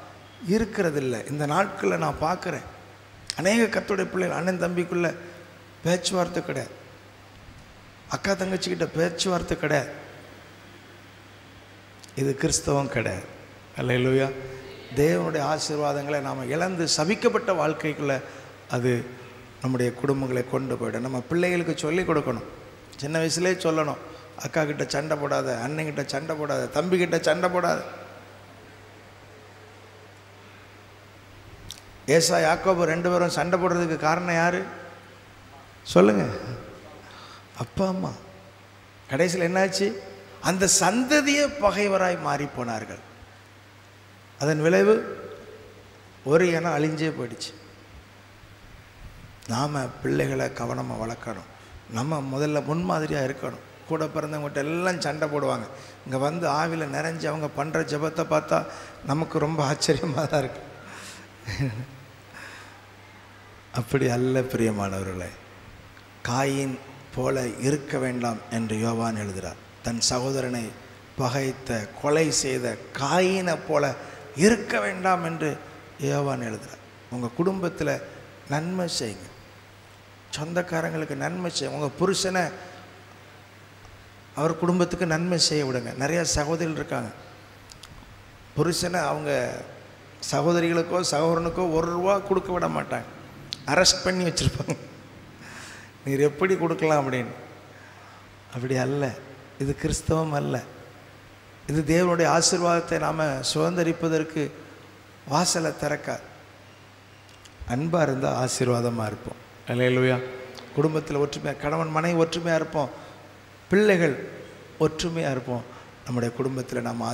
இருக்கிறதில்ல. இந்த நாட்களில் நான் பார்க்குறேன், அநேக கர்த்தருடைய பிள்ளைகள் அண்ணன் தம்பிக்குள்ளே பேச்சுவார்த்தை கிடையாது, அக்கா தங்கச்சிக்கிட்ட பேச்சுவார்த்தை கிடையாது. இது கிறிஸ்தவம் கிடையாது. அல்லேலூயா. தேவனுடைய ஆசீர்வாதங்களை நாம் இழந்து சபிக்கப்பட்ட வாழ்க்கைக்குள்ளே அது நம்முடைய குடும்பங்களை கொண்டு போய்டும். நம்ம பிள்ளைகளுக்கு சொல்லிக் கொடுக்கணும், சின்ன வயசுலேயே சொல்லணும், அக்கா கிட்ட சண்டை போடாத, அண்ணன்கிட்ட சண்டை போடாத, தம்பிக்கிட்ட சண்டை போடாத. ஏசா யாக்கோபு 2 பேரும் சண்டை போடுறதுக்கு காரணம் யார் சொல்லுங்க? அப்பா அம்மா. கடைசியில் என்னாச்சு? அந்த சந்ததியே பகைவராய் மாறி போனார்கள். அதன் விளைவு ஒரு இனம் அழிஞ்சே போயிடுச்சு. நாம் பிள்ளைகளை கவனமாக வளர்க்கணும். நம்ம முதல்ல முன்மாதிரியாக இருக்கணும். கூட பிறந்தவங்ககிட்ட எல்லாம் சண்டை போடுவாங்க. இங்கே வந்து ஆவியில் நிறைஞ்சு அவங்க பண்ணுற ஜெபத்தை பார்த்தா நமக்கு ரொம்ப ஆச்சரியமாக தான் இருக்கு. அப்படி அல்ல பிரியமானவர்களே. காயின் போல இருக்க வேண்டாம் என்று யோவான் எழுதுகிறார். தன் சகோதரனை பகைத்த கொலை செய்த காயினை போல இருக்க வேண்டாம் என்று யோவான் எழுதுகிறார். உங்கள் குடும்பத்தில் நன்மை செய்யுங்க, சொந்தக்காரங்களுக்கு நன்மை செய்யுங்க, உங்கள் புருஷனை அவர் குடும்பத்துக்கு நன்மை செய்ய விடுங்க. நிறையா சகோதரிகள் இருக்காங்க, புருஷனை அவங்க சகோதரிகளுக்கோ சகோதரனுக்கோ ₹1 கொடுக்க விட மாட்டாங்க, அரெஸ்ட் பண்ணி வச்சுருப்பாங்க. நீர் எப்படி கொடுக்கலாம் அப்படின்னு. அப்படி அல்ல, இது கிறிஸ்தவம் அல்ல. இது தேவனுடைய ஆசீர்வாதத்தை நாம் சுதந்திரிப்பதற்கு வாசலை திறக்க. அன்பாக இருந்தால் ஆசீர்வாதமாக இருப்போம். அல்லேலூயா. குடும்பத்தில் ஒற்றுமையாக, கணவன் மனைவி ஒற்றுமையாக இருப்போம், பிள்ளைகள் ஒற்றுமையாக இருப்போம். நம்முடைய குடும்பத்தில் நாம்